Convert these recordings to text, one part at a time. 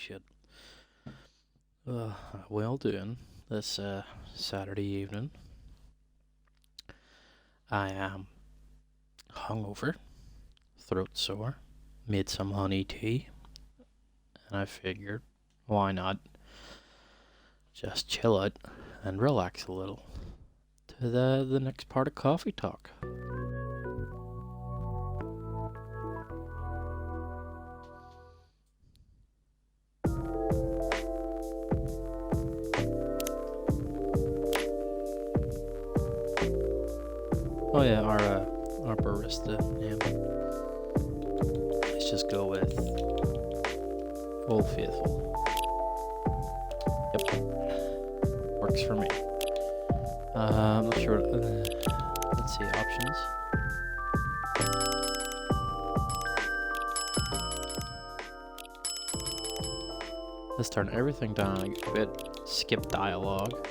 shit. Well doing this Saturday evening. I am hungover, throat sore, made some honey tea, and I figured, why not just chill out and relax a little to the next part of Coffee Talk. Oh yeah, our barista name. Let's just go with Old Faithful. Yep, works for me. I'm not sure. Let's see options. Let's turn everything down a bit. Skip dialogue.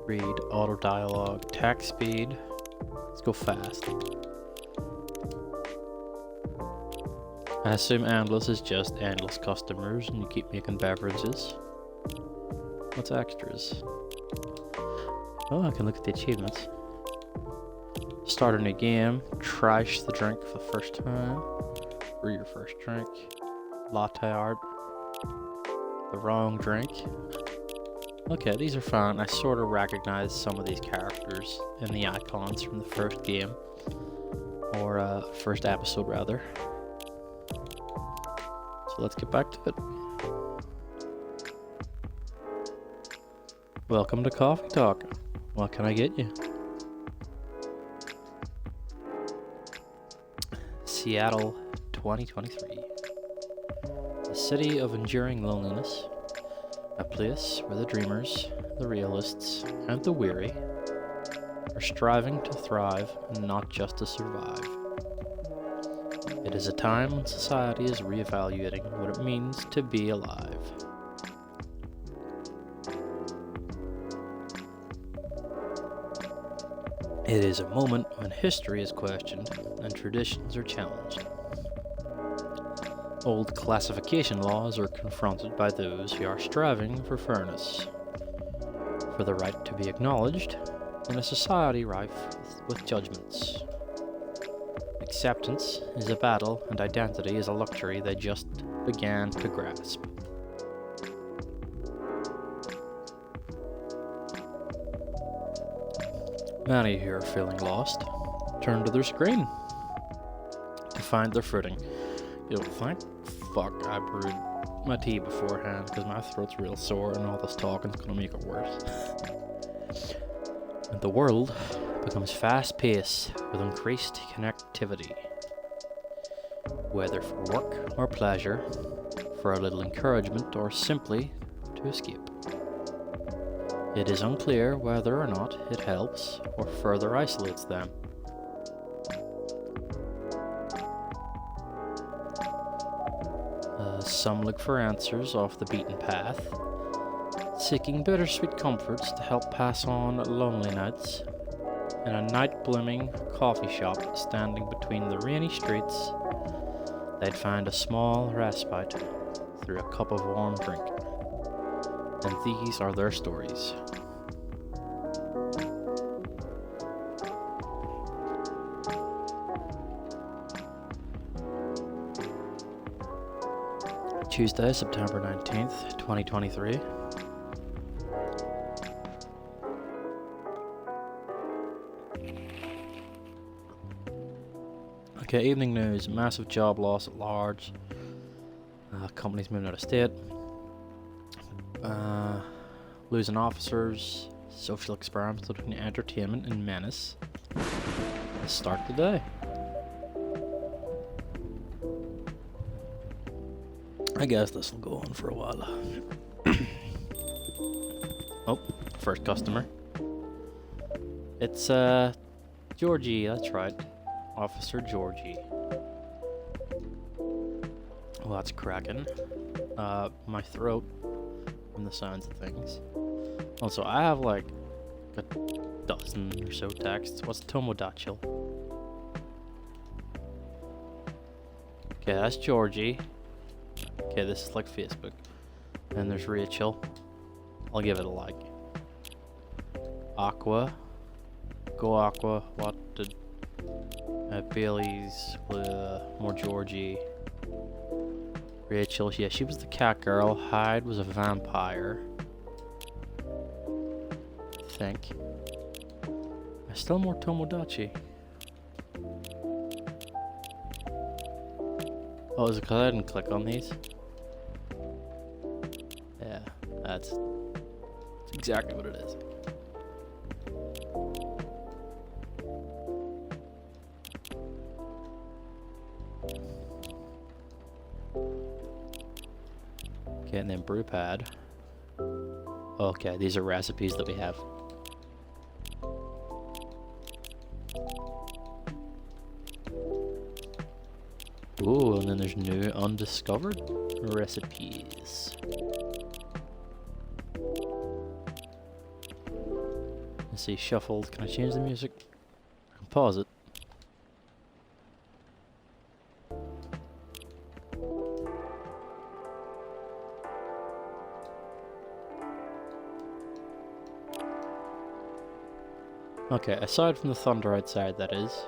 Read auto dialogue. Text speed. Let's go fast. I assume endless is just endless customers and you keep making beverages. What's extras? Oh, I can look at the achievements. Start a new game. Trash the drink for the first time. Brew your first drink. Latte art. The wrong drink. Okay, these are fun. I sort of recognize some of these characters in the icons from the first game. Or first episode, rather. So let's get back to it. Welcome to Coffee Talk. What can I get you? Seattle 2023. A city of enduring loneliness. A place where the dreamers, the realists, and the weary are striving to thrive and not just to survive. It is a time when society is reevaluating what it means to be alive. It is a moment when history is questioned and traditions are challenged. Old classification laws are confronted by those who are striving for fairness, for the right to be acknowledged in a society rife with judgments. Acceptance is a battle and identity is a luxury they just began to grasp. Many who are feeling lost turn to their screen to find their footing. You know, thank fuck I brewed my tea beforehand because my throat's real sore and all this talking's gonna make it worse. And the world becomes fast-paced with increased connectivity. Whether for work or pleasure, for a little encouragement or simply to escape. It is unclear whether or not it helps or further isolates them. Some look for answers off the beaten path, seeking bittersweet comforts to help pass on lonely nights. In a night-blooming coffee shop standing between the rainy streets, they'd find a small respite through a cup of warm drink. And these are their stories. Tuesday, September 19th, 2023. Okay, evening news. Massive job loss at large. Companies moving out of state. Losing officers. Social experiments between entertainment and menace. Let's start the day. I guess this will go on for a while. Oh, first customer. It's Georgie, that's right. Officer Georgie. Well, that's cracking. My throat from the sounds of things. Also, I have like a dozen or so texts. What's Tomodachi? Okay, that's Georgie. Okay, this is like Facebook. And there's Rachel. I'll give it a like. Aqua. Go Aqua. What did... Bailey's. More Georgie. Rachel. Yeah, she was the cat girl. Hyde was a vampire. I think. There's still more Tomodachi. Oh, is it because I didn't click on these? Yeah, that's exactly what it is. Okay, and then brew pad. Okay, these are recipes that we have. Ooh, and then there's new undiscovered recipes. Let's see, shuffled. Can I change the music? I can pause it. Okay, aside from the thunder outside, that is,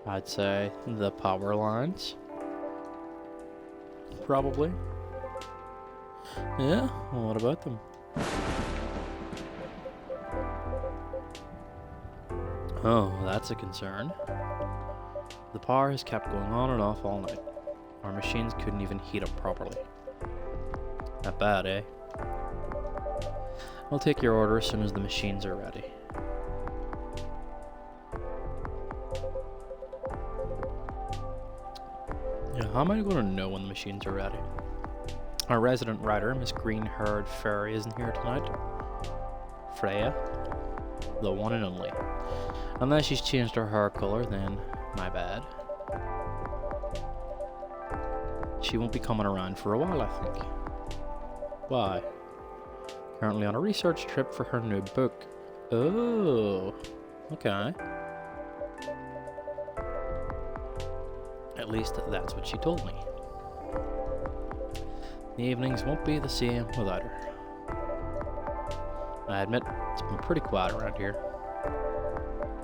I'd say the power lines. Probably. Yeah, well, what about them? Oh, that's a concern. The power has kept going on and off all night. Our machines couldn't even heat up properly. Not bad, eh? I'll take your order as soon as the machines are ready. Yeah, how am I going to know when the machines are ready? Our resident writer, Miss Green-Haired Fairy, isn't here tonight. Freya, the one and only. Unless she's changed her hair color, then my bad. She won't be coming around for a while, I think. Why? Currently on a research trip for her new book. Oh, okay. At least that's what she told me. The evenings won't be the same without her. I admit, it's been pretty quiet around here.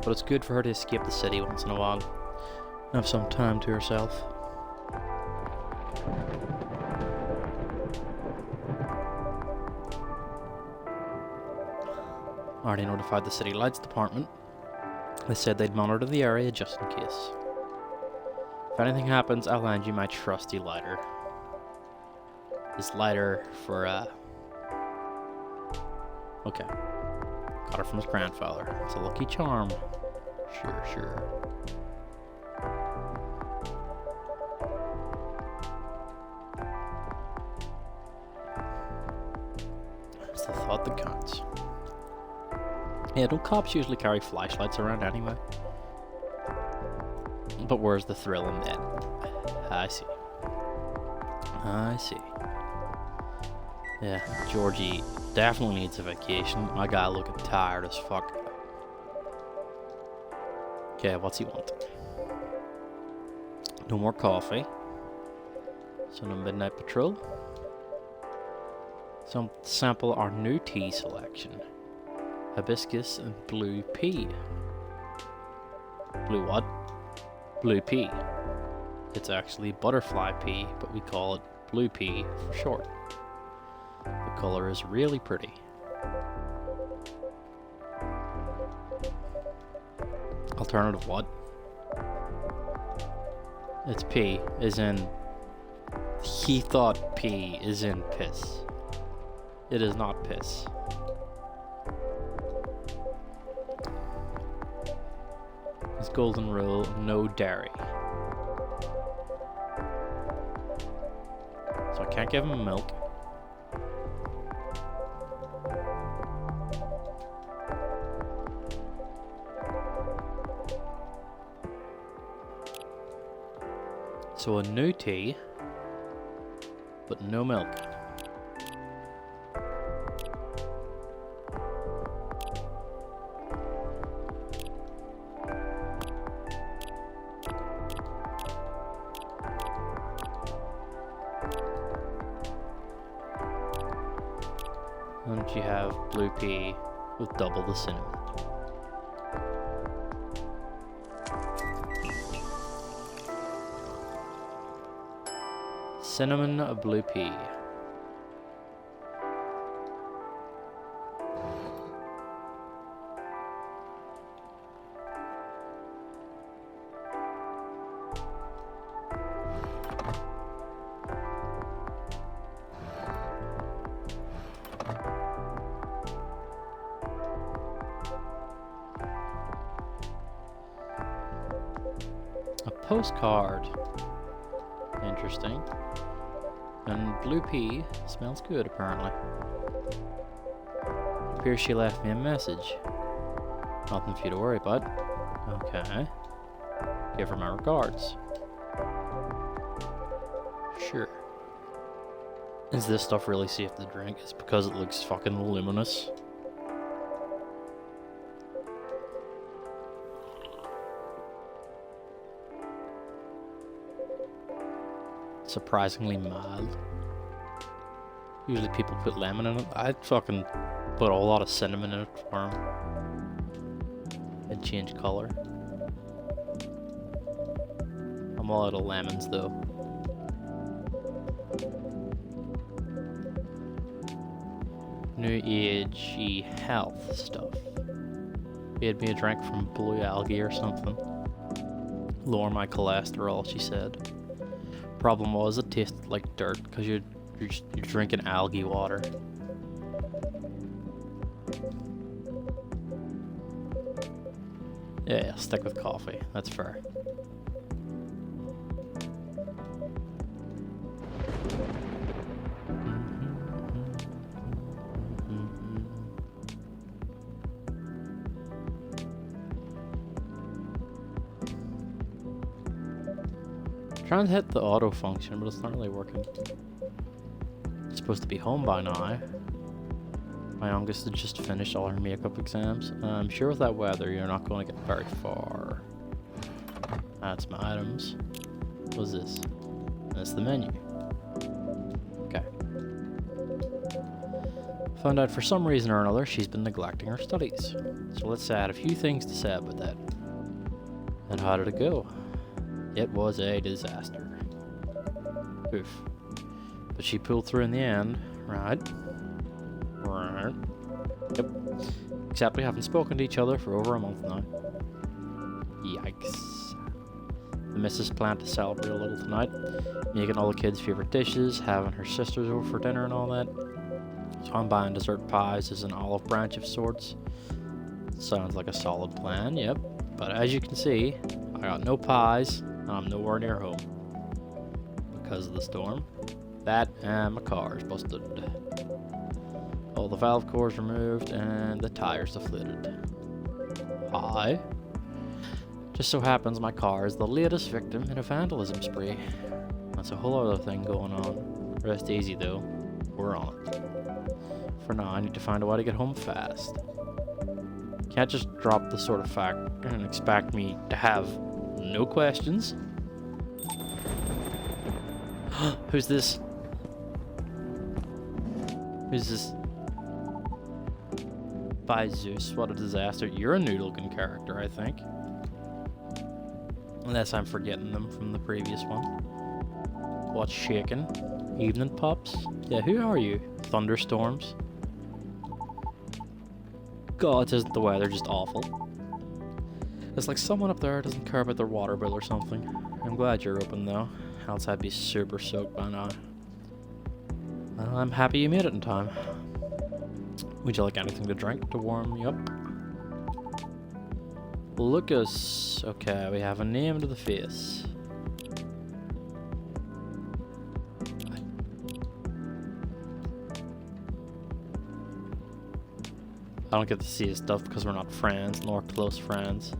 But it's good for her to escape the city once in a while. And have some time to herself. I already notified the city lights department. They said they'd monitor the area just in case. If anything happens, I'll lend you my trusty lighter. This lighter for, okay. Got it from his grandfather. It's a lucky charm. Sure. It's the thought that counts. Yeah, don't cops usually carry flashlights around anyway? But where's the thrill in that? I see. Yeah, Georgie definitely needs a vacation. My guy looking tired as fuck. Okay, what's he want? No more coffee. So no midnight patrol. Some sample our new tea selection. Hibiscus and blue pea. Blue what? Blue pea. It's actually butterfly pea, but we call it blue pea for short. The color is really pretty. Alternative what? It's pea, as in... He thought pea is in piss. It is not piss. It's golden rule, no dairy. So I can't give him milk. So a new tea, but no milk. And you have blue pea with double the cinnamon. Cinnamon blue pea. A postcard. Interesting. And blue pea smells good, apparently. Appears she left me a message. Nothing for you to worry about. Okay. Give her my regards. Sure. Is this stuff really safe to drink? It's because it looks fucking luminous. Surprisingly mild. Usually people put lemon in it. I'd fucking put a whole lot of cinnamon in it for them. It'd change color. I'm all out of lemons though. New Age health stuff. Made me a drink from blue algae or something. Lower my cholesterol, she said. Problem was it tasted like dirt because you're drinking algae water. Yeah, stick with coffee. That's fair. Trying to hit the auto function, but it's not really working. It's supposed to be home by now. My youngest had just finished all her makeup exams. I'm sure with that weather, you're not going to get very far. That's my items. What's this? That's the menu. Okay. Found out for some reason or another, she's been neglecting her studies. So let's add a few things to say about that. And how did it go? It was a disaster. Oof. But she pulled through in the end, right? Right. Yep. Except we haven't spoken to each other for over a month now. Yikes. The missus planned to celebrate a little tonight, making all the kids' favorite dishes, having her sisters over for dinner and all that. So I'm buying dessert pies as an olive branch of sorts. Sounds like a solid plan, yep. But as you can see, I got no pies. I'm nowhere near home because of the storm. That and my car is busted. All the valve cores removed and the tires deflated. Hi. Just so happens my car is the latest victim in a vandalism spree. That's a whole other thing going on. Rest easy though. We're on it. For now, I need to find a way to get home fast. Can't just drop this sort of fact and expect me to have no questions. Who's this? Who's this? By Zeus, what a disaster. You're a new-looking character, I think. Unless I'm forgetting them from the previous one. What's shaking? Evening pups? Yeah, who are you? Thunderstorms? God, isn't the weather just awful? It's like someone up there doesn't care about their water bill or something. I'm glad you're open though, else I'd be super soaked by now. Well, I'm happy you made it in time. Would you like anything to drink to warm you up? Lucas. Okay, we have a name to the face. I don't get to see his stuff because we're not friends, nor close friends.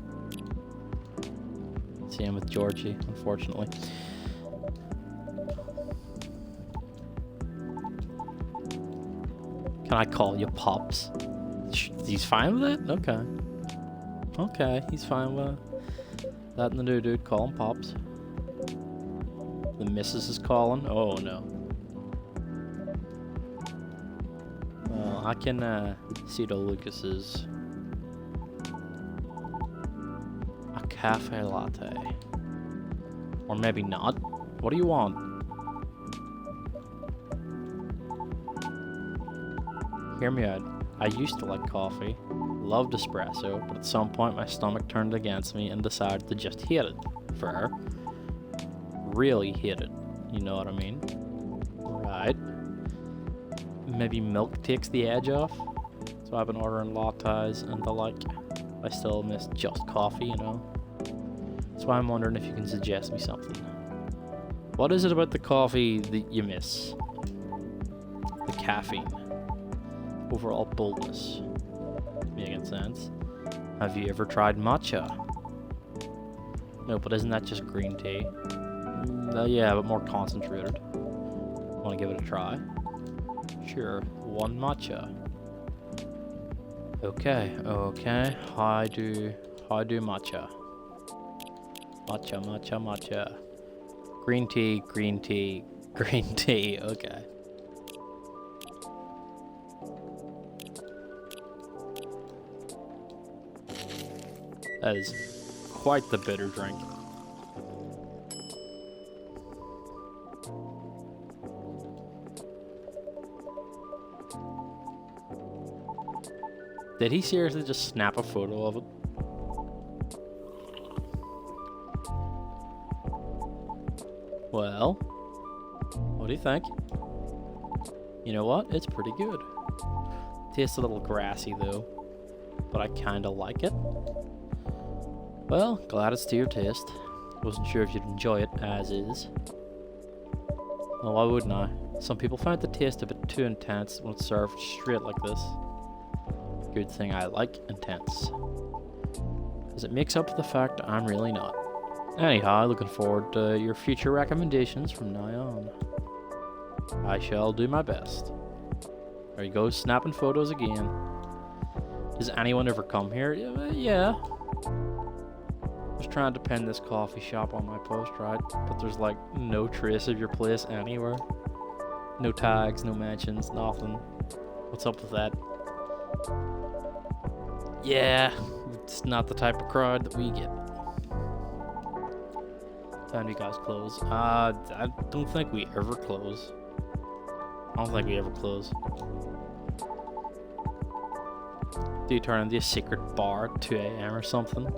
Same with Georgie, unfortunately. Can I call you Pops? He's fine with it? Okay. Okay, he's fine with that and the new dude. Call him Pops. The missus is calling. Oh no. Well, I can see the Lucas's. A cafe latte. Or maybe not. What do you want? Hear me out. I used to like coffee, loved espresso, but at some point my stomach turned against me and decided to just hate it. Fair. Really hate it. You know what I mean? Right. Maybe milk takes the edge off. So I've been ordering lattes and the like. I still miss just coffee, you know? That's why I'm wondering if you can suggest me something. What is it about the coffee that you miss? The caffeine. Overall boldness. Making sense. Have you ever tried matcha? No, but isn't that just green tea? Yeah, but more concentrated. Want to give it a try? Sure, one matcha. Okay. How do matcha? Matcha. Green tea. Okay. That is quite the bitter drink. Did he seriously just snap a photo of it? Well, what do you think? You know what? It's pretty good. Tastes a little grassy though, but I kinda like it. Well, glad it's to your taste. Wasn't sure if you'd enjoy it as is. Well, why wouldn't I? Some people find the taste a bit too intense when it's served straight like this. Good thing I like intense, because it makes up for the fact I'm really not. Anyhow, looking forward to your future recommendations from now on. I shall do my best. There you go, snapping photos again. Does anyone ever come here? Yeah. I was trying to pin this coffee shop on my post, right? But there's like no trace of your place anywhere. No tags, no mentions, nothing. What's up with that? Yeah, it's not the type of crowd that we get. Time you guys close. I don't think we ever close. Do you turn into a secret bar at 2 a.m. or something?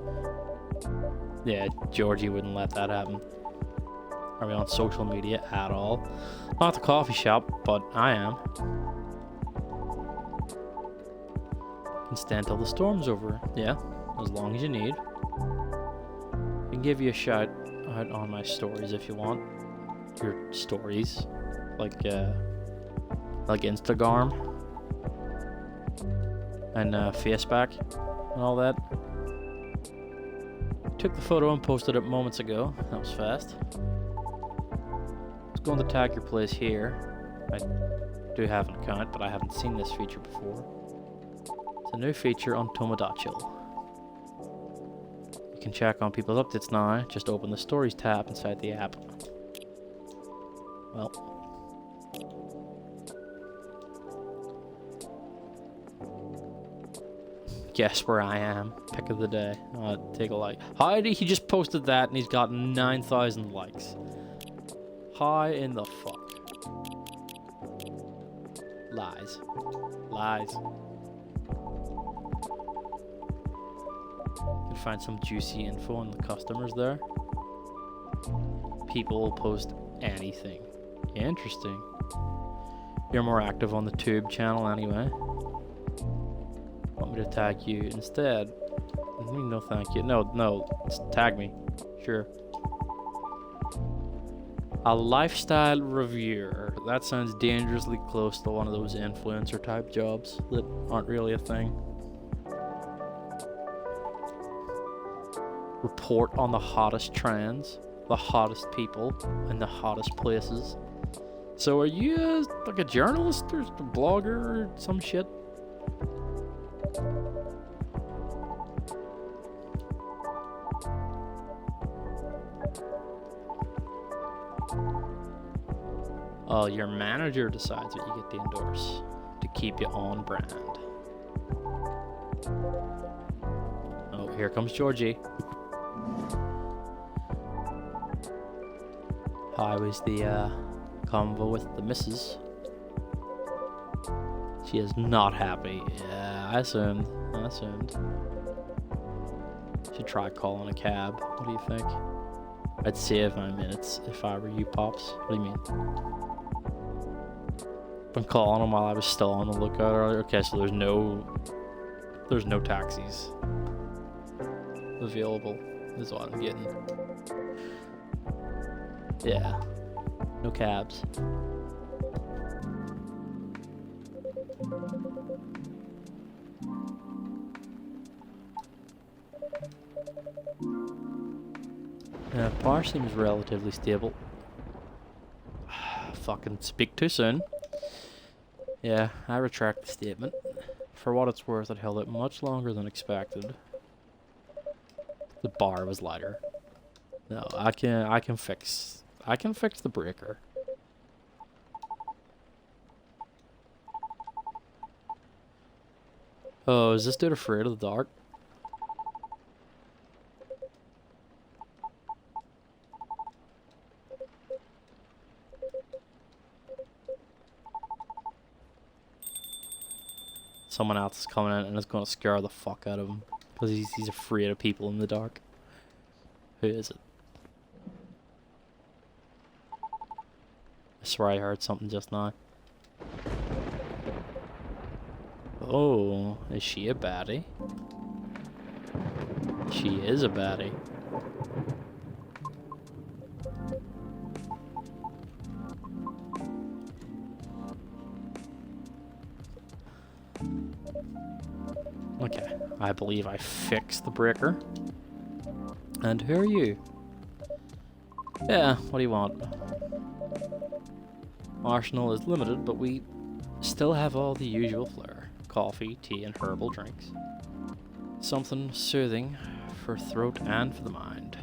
Yeah, Georgie wouldn't let that happen. Are we on social media at all? Not the coffee shop, but I am. Can stand till the storm's over. Yeah, as long as you need. I can give you a shout out on my stories if you want. Your stories, like Instagram and Facebook and all that. Took the photo and posted it moments ago. That was fast. I was going to tag your place here. I do have an account, but I haven't seen this feature before. It's a new feature on Tomodachi. You can check on people's updates now. Just open the Stories tab inside the app. Well. Guess where I am. Pick of the day. Take a like. Heidi, he just posted that and he's got 9,000 likes. How in the fuck? Lies. You can find some juicy info on the customers there. People will post anything. Interesting. You're more active on the Tube channel anyway. Want me to tag you instead? No thank you. No, just tag me. Sure. A lifestyle reviewer. That sounds dangerously close to one of those influencer type jobs that aren't really a thing. Report on the hottest trends, the hottest people, and the hottest places. So are you like a journalist or a blogger or some shit? Oh, your manager decides what you get to endorse to keep you on brand. Oh, here comes Georgie. How was the convo with the missus? She is not happy. Yeah, I assumed. Should try calling a cab. What do you think? I'd save my minutes if I were you, Pops. What do you mean? Been calling him while I was still on the lookout earlier. Okay, so there's no taxis available, is what I'm getting. Yeah, no cabs. Yeah, bar seems relatively stable. Fucking speak too soon. Yeah, I retract the statement. For what it's worth, it held out much longer than expected. The bar was lighter. No, I can fix the breaker. Oh, is this dude afraid of the dark? Someone else is coming in and is going to scare the fuck out of him because he's afraid of people in the dark. Who is it? I swear I heard something just now. Oh, is she a baddie? She is a baddie. Okay, I believe I fixed the breaker. And who are you? Yeah, what do you want? Arsenal is limited, but we still have all the usual flair. Coffee, tea, and herbal drinks. Something soothing for throat and for the mind.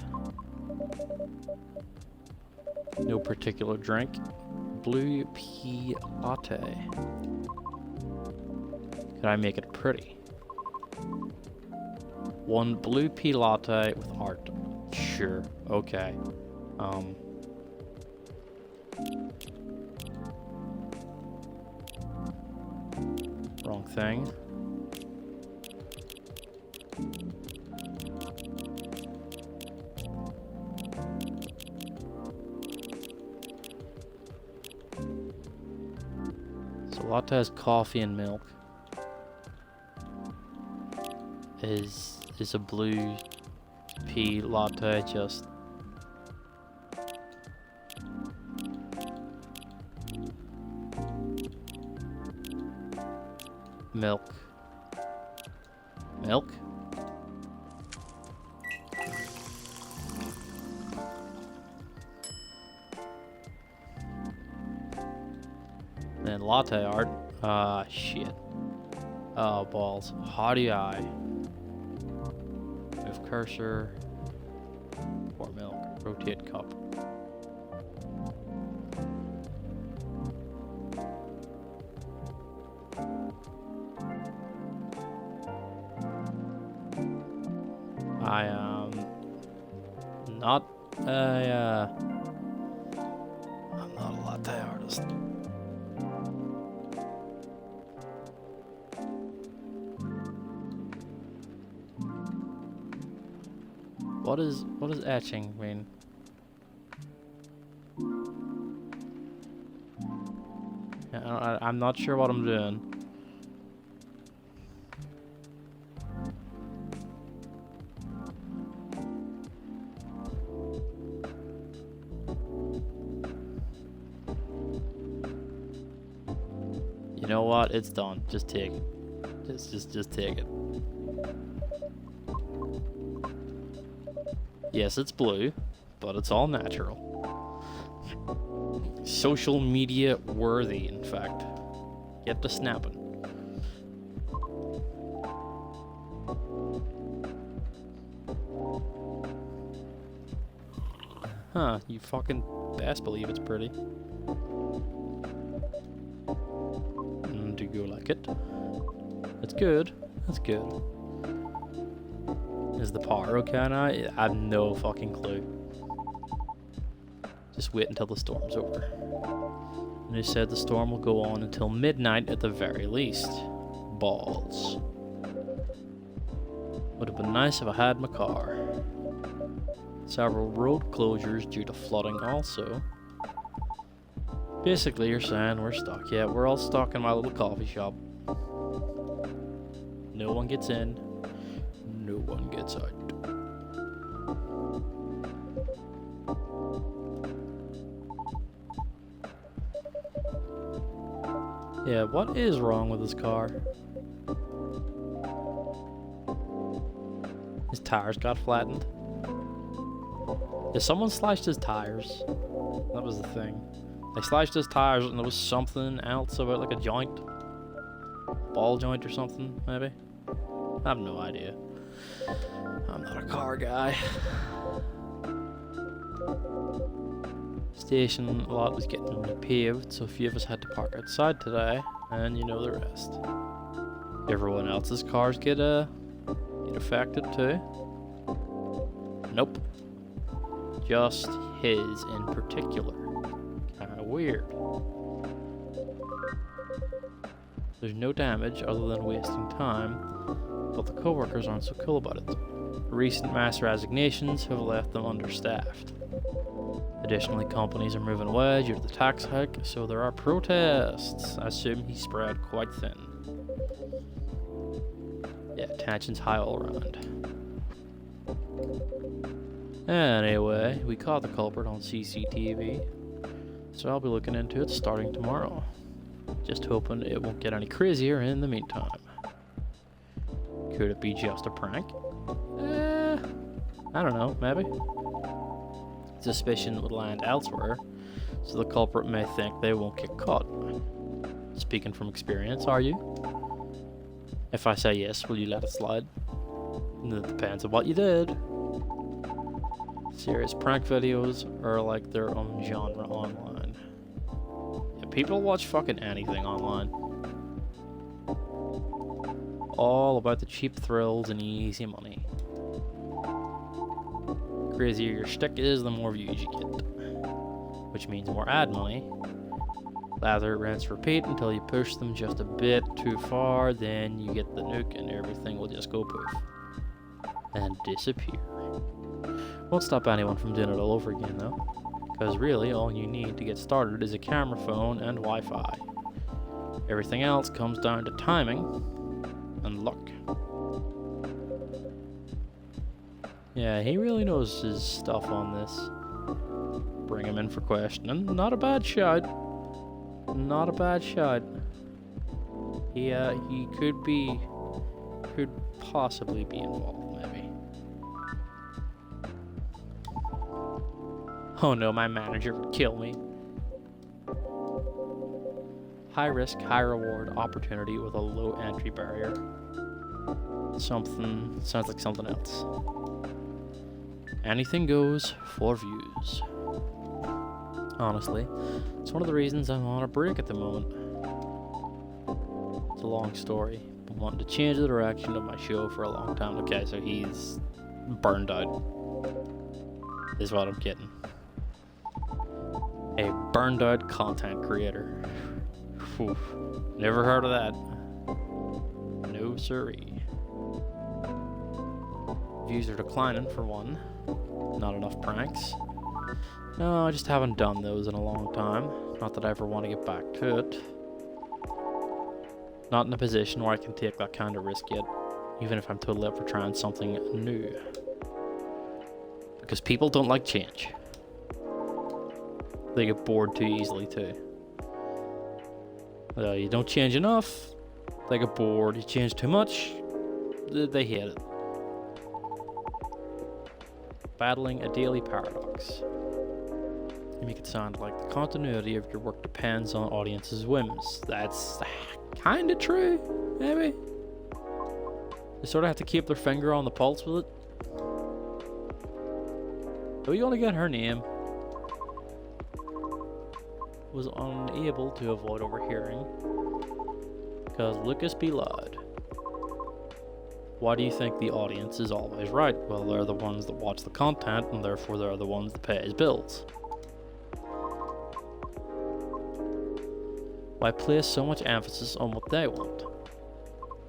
No particular drink. Blue pea latte. Could I make it pretty? One blue pea latte with art. Sure, okay. Wrong thing. So latte has coffee and milk. Is a blue pea latte just milk? Milk? Then latte art. Shit. Oh, balls. How do I? Move cursor. Pour milk. Rotate cup. I am not a I'm not a latte artist. What does etching mean? Yeah, I'm not sure what I'm doing. You know what? It's done. Just take it. Just take it. Yes, it's blue, but it's all natural. Social media worthy, in fact. Get to snapping. Huh, you fucking best believe it's pretty. go like it. That's good. That's good. Is the power okay now? I have no fucking clue. Just wait until the storm's over. And they said the storm will go on until midnight at the very least. Balls. Would have been nice if I had my car. Several road closures due to flooding also. Basically, you're saying we're stuck. Yeah, we're all stuck in my little coffee shop. No one gets in. No one gets out. Yeah, what is wrong with this car? His tires got flattened. Yeah, someone sliced his tires. That was the thing. They sliced his tires and there was something else about like a joint. Ball joint or something, maybe? I have no idea. I'm not a car guy. Station lot was getting repaved, so a few of us had to park outside today, and you know the rest. Everyone else's cars get affected too? Nope. Just his in particular. Kinda weird. There's no damage other than wasting time, but the co-workers aren't so cool about it. Recent mass resignations have left them understaffed. Additionally, companies are moving away due to the tax hike, so there are protests. I assume he spread quite thin. Yeah, tension's high all around. Anyway, we caught the culprit on CCTV, so I'll be looking into it starting tomorrow. Just hoping it won't get any crazier in the meantime. Could it be just a prank? I don't know, maybe. Suspicion would land elsewhere, so the culprit may think they won't get caught. Speaking from experience, are you? If I say yes, will you let it slide? It depends on what you did. Serious prank videos are like their own genre online. Yeah, people watch fucking anything online. All about the cheap thrills and easy money. Crazier your shtick is, the more views you get. Which means more ad money. Lather, rinse, repeat until you push them just a bit too far, then you get the nuke and everything will just go poof. And disappear. Won't stop anyone from doing it all over again though. Because really all you need to get started is a camera phone and Wi-Fi. Everything else comes down to timing and luck. Yeah, he really knows his stuff on this. Bring him in for questioning. Not a bad shot. Not a bad shot. He could possibly be involved, maybe. Oh no, my manager would kill me. High risk, high reward opportunity with a low entry barrier. Sounds like something else. Anything goes for views. Honestly, it's one of the reasons I'm on a break at the moment. It's a long story, but wanting to change the direction of my show for a long time. Okay, so he's burned out, is what I'm getting. A burned out content creator. Oof, never heard of that. No siree. Views are declining for one. Not enough pranks. No, I just haven't done those in a long time. Not that I ever want to get back to it. Not in a position where I can take that kind of risk yet, even if I'm totally up for trying something new. Because people don't like change. They get bored too easily too. You don't change enough, they get bored. You change too much, they hate it. Battling a daily paradox. You make it sound like the continuity of your work depends on audience's whims. That's kind of true, maybe. They sort of have to keep their finger on the pulse with it. Though you only get her name. Was unable to avoid overhearing Because Lucas be lied. Why do you think the audience is always right? Well, they're the ones that watch the content, and therefore they're the ones that pay his bills. Why place so much emphasis on what they want?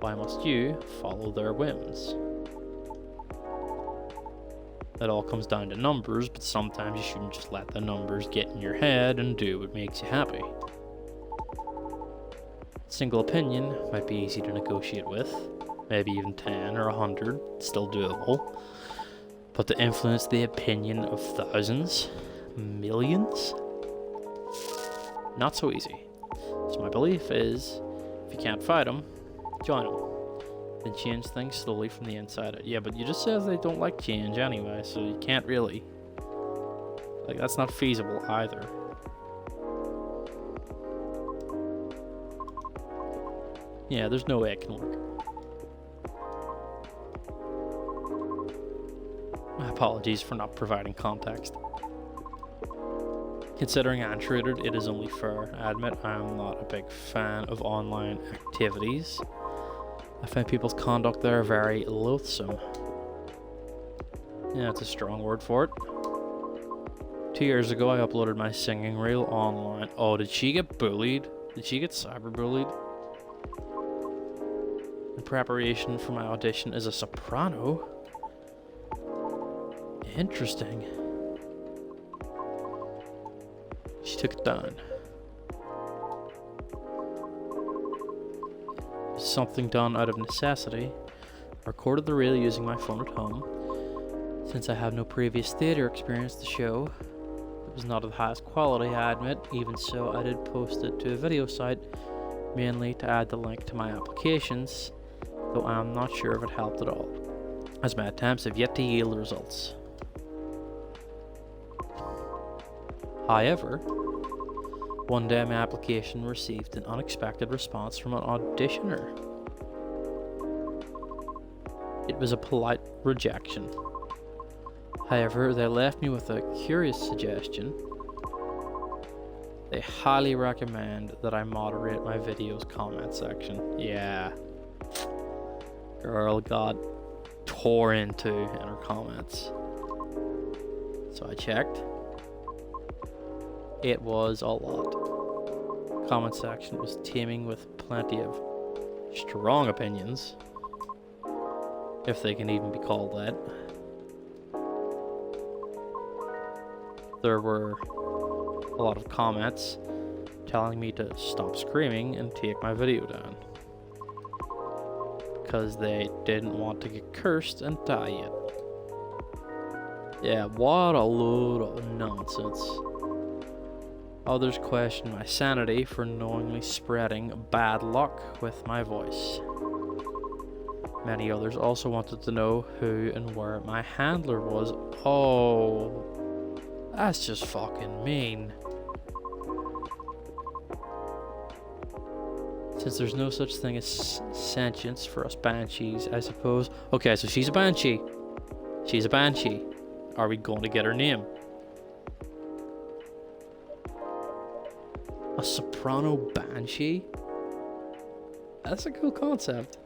Why must you follow their whims? It all comes down to numbers, but sometimes you shouldn't just let the numbers get in your head and do what makes you happy. Single opinion might be easy to negotiate with, maybe even 10 or 100, it's still doable. But to influence the opinion of thousands, millions, not so easy. So my belief is, if you can't fight them, join them. Then change things slowly from the inside out. Yeah, but you just said they don't like change anyway, so you can't really. Like, that's not feasible either. Yeah, there's no way it can work. My apologies for not providing context. Considering Untreated, it is only fair. I admit I'm not a big fan of online activities. I find people's conduct there very loathsome. Yeah, that's a strong word for it. 2 years ago, I uploaded my singing reel online. Oh, did she get bullied? Did she get cyberbullied? In preparation for my audition as a soprano? Interesting. She took it down. Something done out of necessity. Recorded the reel using my phone at home. Since I have no previous theatre experience to show, it was not of the highest quality, I admit. Even so, I did post it to a video site, mainly to add the link to my applications, though I am not sure if it helped at all, as my attempts have yet to yield results. However, one day my application received an unexpected response from an auditioner. It was a polite rejection. However, they left me with a curious suggestion. They highly recommend that I moderate my video's comment section. Yeah. Girl got tore into in her comments. So I checked. It was a lot. Comment section was teeming with plenty of strong opinions, if they can even be called that. There were a lot of comments telling me to stop screaming and take my video down, because they didn't want to get cursed and die yet. Yeah, what a load of nonsense. Others questioned my sanity for knowingly spreading bad luck with my voice. Many others also wanted to know who and where my handler was. Oh, that's just fucking mean. Since there's no such thing as sentience for us banshees, I suppose. Okay, so she's a banshee. She's a banshee. Are we going to get her name? A soprano banshee? That's a cool concept.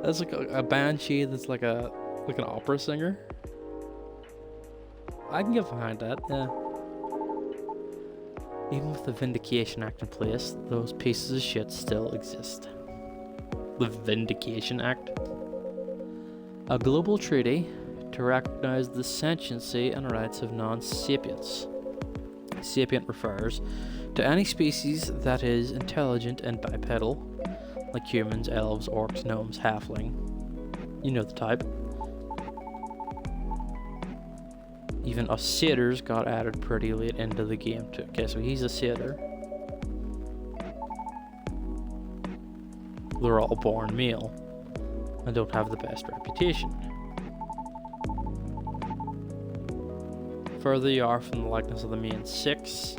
That's like a banshee that's like an opera singer. I can get behind that, yeah. Even with the Vindication Act in place, those pieces of shit still exist. The Vindication Act? A global treaty to recognize the sentiency and rights of non-sapients. Sapient refers to any species that is intelligent and bipedal, like humans, elves, orcs, gnomes, halfling. You know the type. Even us satyrs got added pretty late into the game too. Okay, so he's a satyr. They're all born male and don't have the best reputation. Further you are from the likeness of the main six,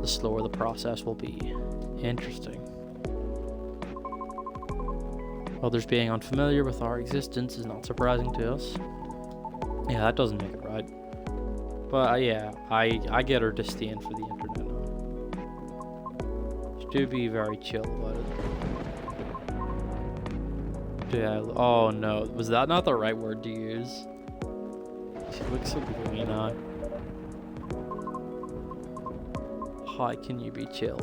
the slower the process will be. Interesting. Others being unfamiliar with our existence is not surprising to us. Yeah, that doesn't make it right. But yeah, I get her disdain for the internet now. Do be very chill about it. Oh no, was that not the right word to use? She looks so gloomy now. How can you be chill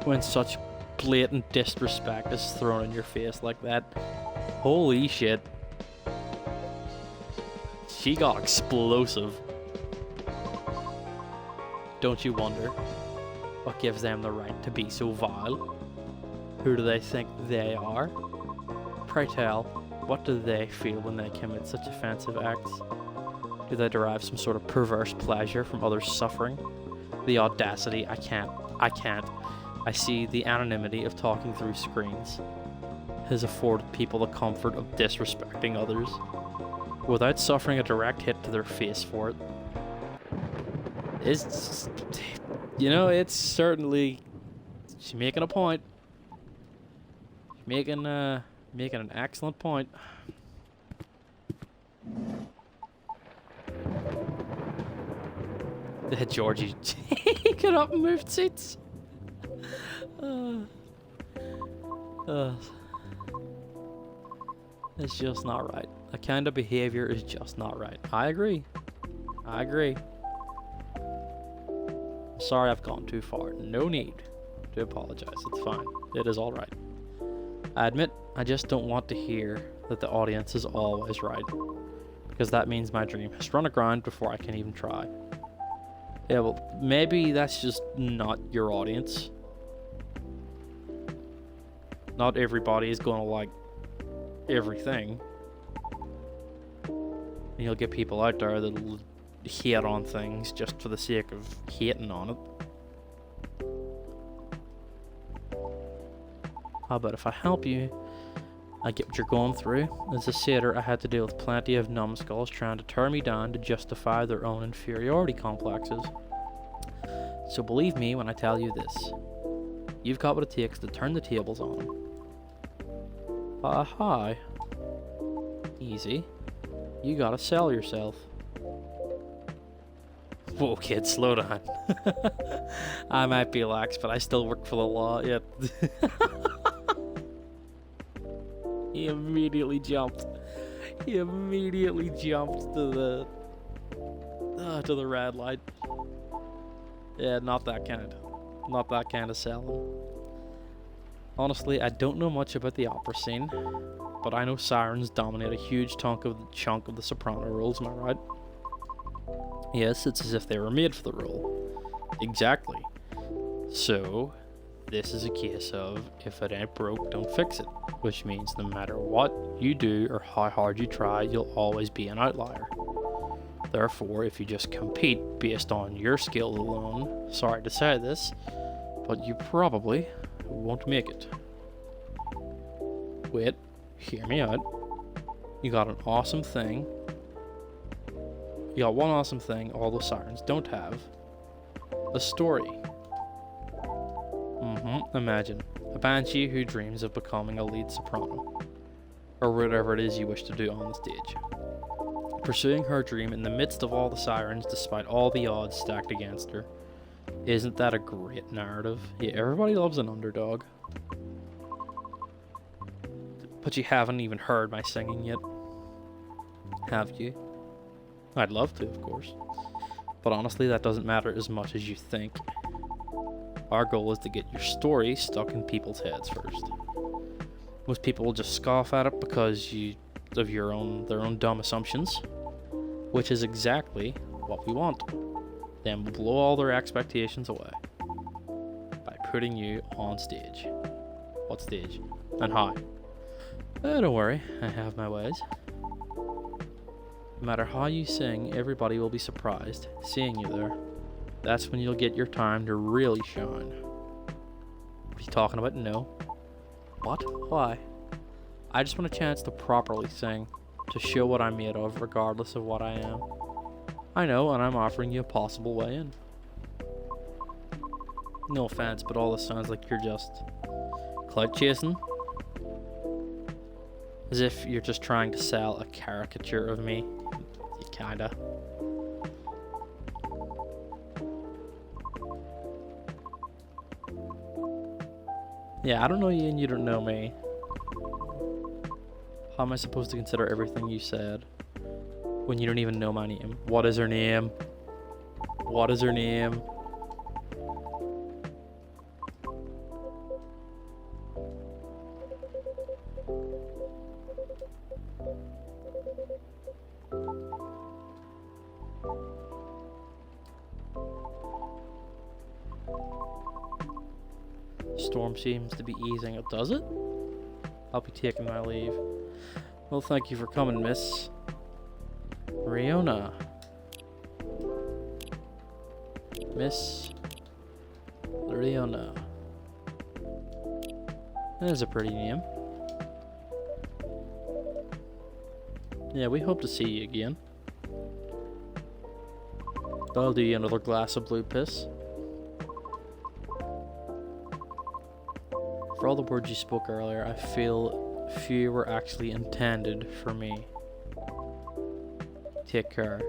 when such blatant disrespect is thrown in your face like that? Holy shit. She got explosive. Don't you wonder what gives them the right to be so vile? Who do they think they are? Pray tell, what do they feel when they commit such offensive acts? Do they derive some sort of perverse pleasure from others' suffering? The audacity, I can't. I see the anonymity of talking through screens has afforded people the comfort of disrespecting others without suffering a direct hit to their face for it. It's, you know, it's certainly, she's making a point. She's making an excellent point. Georgie, get up and move seats. It's just not right. That kind of behavior is just not right. I agree. Sorry I've gone too far. No need to apologize. It's fine. It is all right. I admit, I just don't want to hear that the audience is always right, because that means my dream has run aground before I can even try. Yeah, well, maybe that's just not your audience. Not everybody is going to like everything. And you'll get people out there that'll hate on things just for the sake of hating on it. How about if I help you? I get what you're going through. As a satyr, I had to deal with plenty of numbskulls trying to tear me down to justify their own inferiority complexes. So believe me when I tell you this. You've got what it takes to turn the tables on them. Hi. Easy. You gotta sell yourself. Whoa, kid, slow down. I might be lax, but I still work for the law. Yep. He immediately jumped. To the red light. Yeah, not that kind of selling. Honestly, I don't know much about the opera scene, but I know sirens dominate a huge chunk of the soprano roles, am I right? Yes, it's as if they were made for the role. Exactly. So, this is a case of, if it ain't broke, don't fix it. Which means no matter what you do or how hard you try, you'll always be an outlier. Therefore, if you just compete based on your skills alone, sorry to say this, but you probably won't make it. Wait, hear me out. You got an awesome thing. You got one awesome thing all the sirens don't have. A story. Imagine a banshee who dreams of becoming a lead soprano, or whatever it is you wish to do on the stage. Pursuing her dream in the midst of all the sirens despite all the odds stacked against her. Isn't that a great narrative? Yeah, everybody loves an underdog. But you haven't even heard my singing yet. Have you? I'd love to, of course. But honestly, that doesn't matter as much as you think. Our goal is to get your story stuck in people's heads first. Most people will just scoff at it because of their own dumb assumptions, which is exactly what we want. Then we'll blow all their expectations away by putting you on stage. What stage? And how? Don't worry, I have my ways. No matter how you sing, everybody will be surprised seeing you there. That's when you'll get your time to really shine. What are you talking about? No. What? Why? I just want a chance to properly sing, to show what I'm made of regardless of what I am. I know, and I'm offering you a possible way in. No offense, but all this sounds like you're just clout chasing. As if you're just trying to sell a caricature of me. Kinda. Yeah, I don't know you and you don't know me. How am I supposed to consider everything you said when you don't even know my name? What is her name? What is her name? Storm seems to be easing up, does it? I'll be taking my leave. Well, thank you for coming, Miss Riona. Miss Riona. That is a pretty name. Yeah, we hope to see you again. I'll do you another glass of blue piss. For all the words you spoke earlier, I feel few were actually intended for me. Take care.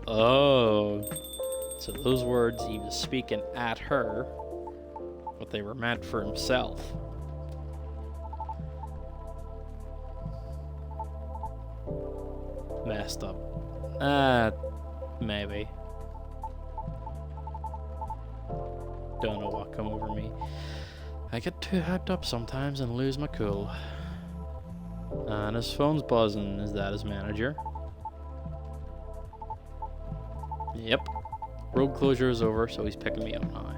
Oh. So those words he was speaking at her, but they were meant for himself. Messed up. Maybe. Don't know what come over me. I get too hyped up sometimes and lose my cool. And his phone's buzzing. Is that his manager? Yep. Road closure is over, so he's picking me up now.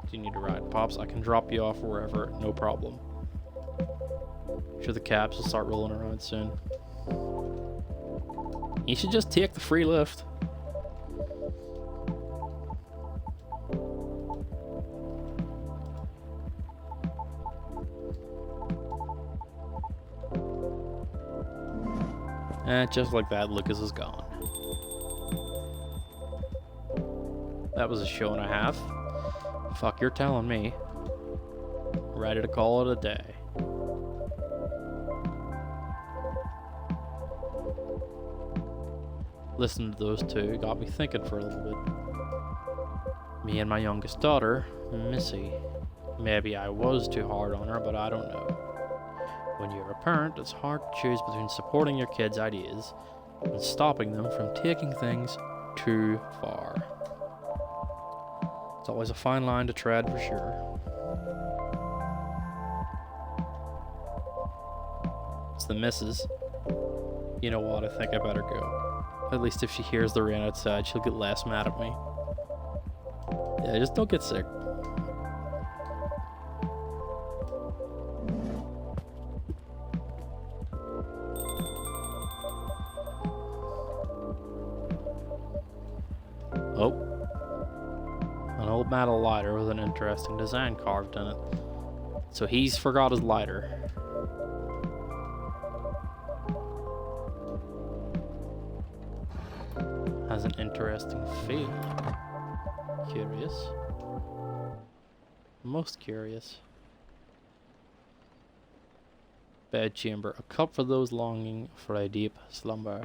Do you need a ride, Pops? I can drop you off wherever, no problem. Sure, the cabs will start rolling around soon. You should just take the free lift. Just like that, Lucas is gone. That was a show and a half. Fuck, you're telling me. Ready to call it a day. Listening to those two got me thinking for a little bit. Me and my youngest daughter, Missy. Maybe I was too hard on her, but I don't know. When you're a parent, it's hard to choose between supporting your kids' ideas and stopping them from taking things too far. It's always a fine line to tread for sure. It's the missus. You know what, I think I better go. At least if she hears the rain outside, she'll get less mad at me. Yeah, just don't get sick. Oh. An old metal lighter with an interesting design carved in it. So he's forgot his lighter. Has an interesting feel. Curious. Most curious. Bedchamber. A cup for those longing for a deep slumber.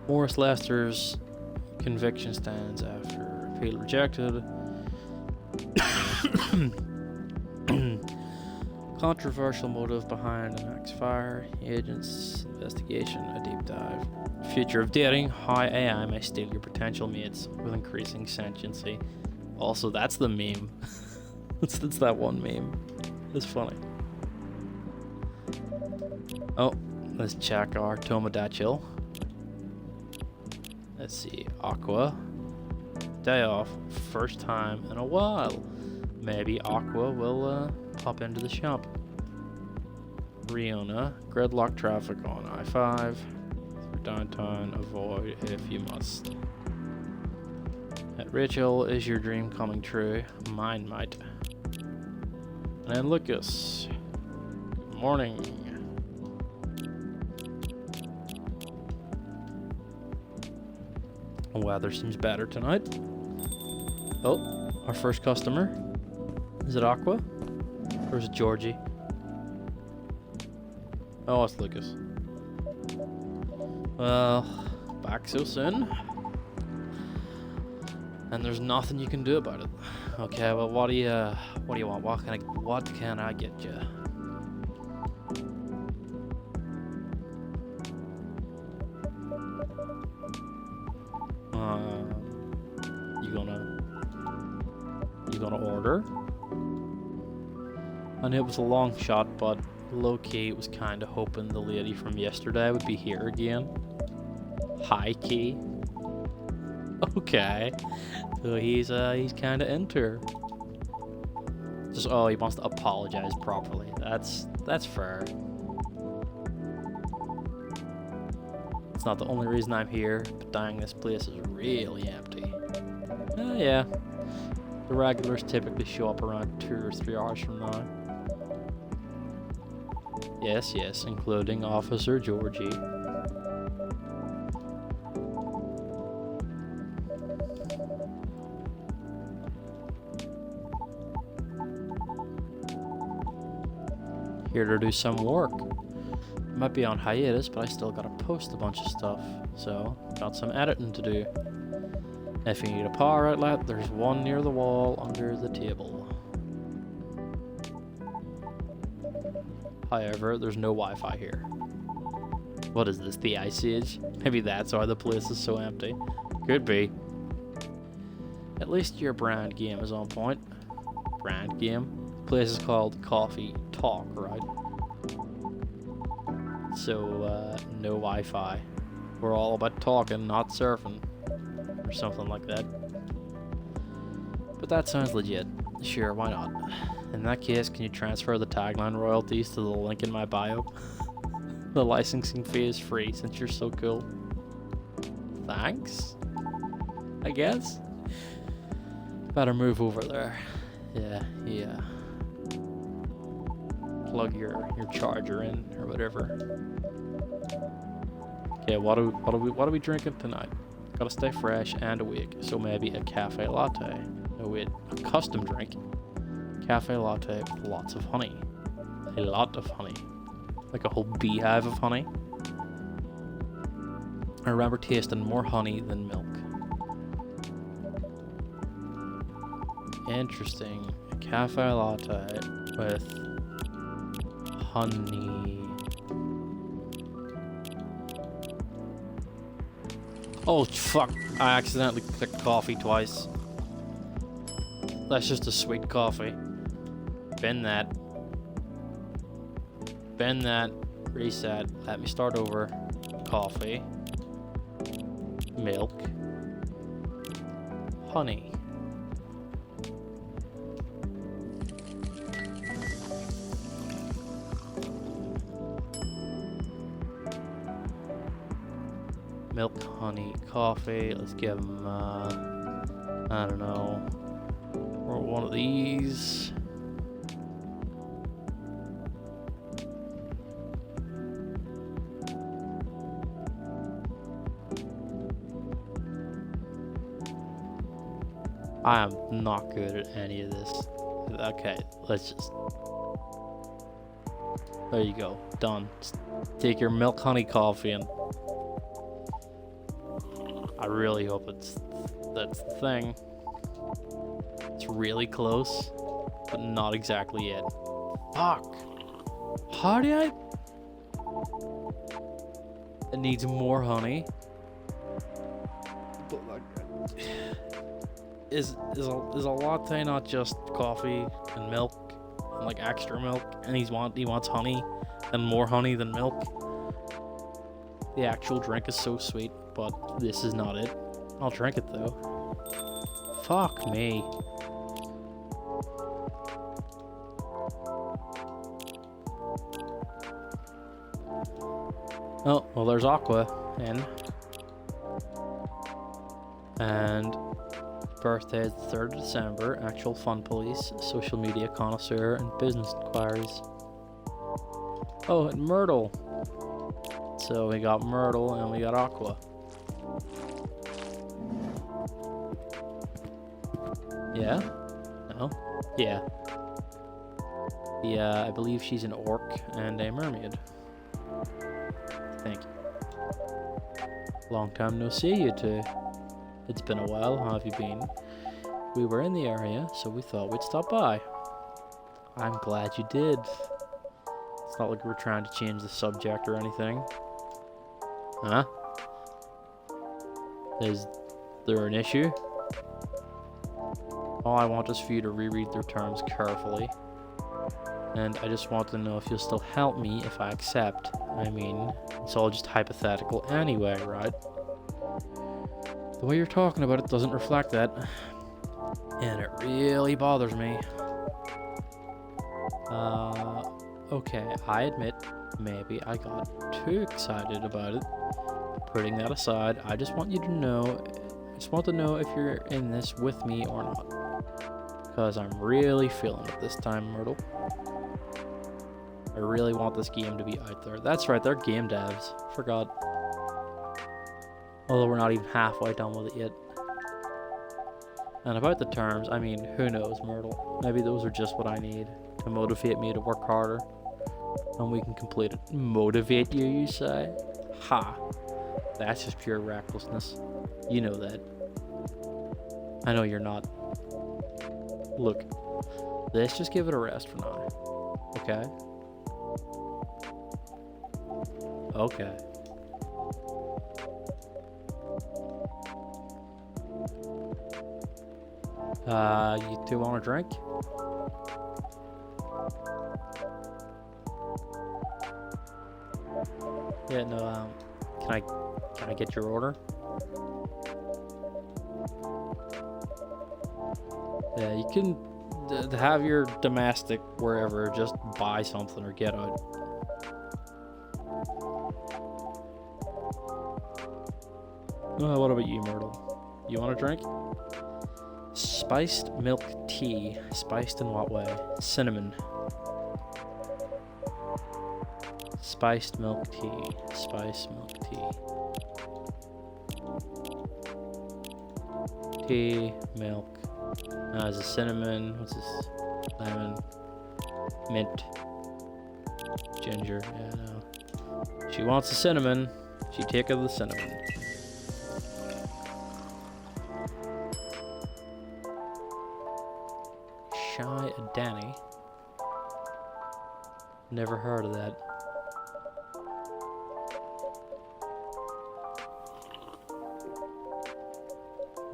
Morris Lester's conviction stands after appeal rejected. Controversial motive behind an axe fire. Agents investigation, a deep dive. Future of dating, how AI may steal your potential mates with increasing sentiency. Also, that's the meme. that's that one meme. It's funny. Oh, let's check our Tomodachi. Let's see, Aqua. Day off, first time in a while. Maybe Aqua will pop into the shop. Riona, gridlock traffic on I-5. Through downtown, avoid if you must. At Rachel, is your dream coming true? Mine might. And Lucas. Good morning. The weather seems better tonight. Oh, our first customer. Is it Aqua? Or is it Georgie? Oh, it's Lucas. Well, back so soon. And there's nothing you can do about it. Okay, well, what do you want? What can I get you? You gonna order? I knew it was a long shot, but low-key was kind of hoping the lady from yesterday would be here again. High-key. Okay. So he's kind of into her. Just, oh, he wants to apologize properly. That's fair. It's not the only reason I'm here, but dang, this place is really empty. Yeah. The regulars typically show up around 2 or 3 hours from now. Yes, including Officer Georgie. Here to do some work. Might be on hiatus, but I still gotta post a bunch of stuff, so got some editing to do. If you need a power outlet, there's one near the wall under the table. However, there's no Wi-Fi here. What is this, the Ice Age? Maybe that's why the place is so empty. Could be. At least your brand game is on point. Brand game? Place is called Coffee Talk, right? So, no Wi-Fi. We're all about talking, not surfing. Or something like that. But that sounds legit. Sure, why not? In that case, can you transfer the tagline royalties to the link in my bio? The licensing fee is free since you're so cool. Thanks? I guess? Better move over there. Yeah. Plug your charger in or whatever. Okay, what are we drinking tonight? Gotta stay fresh and awake, so maybe a cafe latte. No wait, a custom drink. Cafe latte with lots of honey. A lot of honey. Like a whole beehive of honey. I remember tasting more honey than milk. Interesting. A cafe latte with honey. Oh fuck, I accidentally clicked coffee twice. That's just a sweet coffee. Bend that. Reset. Let me start over. Coffee. Milk. Honey. Milk, honey, coffee. Let's give him, I don't know, or one of these. I am not good at any of this. Okay, let's just... There you go. Done. Just take your milk, honey, coffee and... I really hope that's the thing. It's really close, but not exactly it. Fuck. How do I... It needs more honey. But like... Is a latte not just coffee and milk and like extra milk, and he wants honey and more honey than milk? The actual drink is so sweet, but this is not it. I'll drink it though. Fuck me. Oh, well there's Aqua in. And birthday is the 3rd of December, actual fun police, social media connoisseur, and business inquiries. Oh, and Myrtle. So we got Myrtle and we got Aqua. Yeah? No? Yeah. I believe she's an orc and a mermaid. I think. Long time no see, you two. It's been a while, how have you been? We were in the area, so we thought we'd stop by. I'm glad you did. It's not like we're trying to change the subject or anything. Huh? Is there an issue? All I want is for you to reread their terms carefully. And I just want to know if you'll still help me if I accept. I mean, it's all just hypothetical anyway, right? The way you're talking about it doesn't reflect that. And it really bothers me. Okay, I admit, maybe I got too excited about it. Putting that aside, I just want you to know, if you're in this with me or not. Because I'm really feeling it this time, Myrtle. I really want this game to be out there. That's right, they're game devs. Forgot. Although we're not even halfway done with it yet. And about the terms, I mean, who knows, Myrtle? Maybe those are just what I need to motivate me to work harder. And we can complete it. Motivate you, you say? Ha! That's just pure recklessness. You know that. I know you're not. Look, let's just give it a rest for now. Okay? Okay. You two want a drink? Yeah, no, can I get your order? Yeah, you can have your domestic wherever, just buy something or get out. What about you, Myrtle? You want a drink? Spiced milk tea. Spiced in what way? Cinnamon. Spiced milk tea. Spiced milk tea. Tea, milk. There's a cinnamon. What's this? Lemon. Mint. Ginger. Yeah, no. She wants the cinnamon. She take of the cinnamon. Shy Danny. Never heard of that.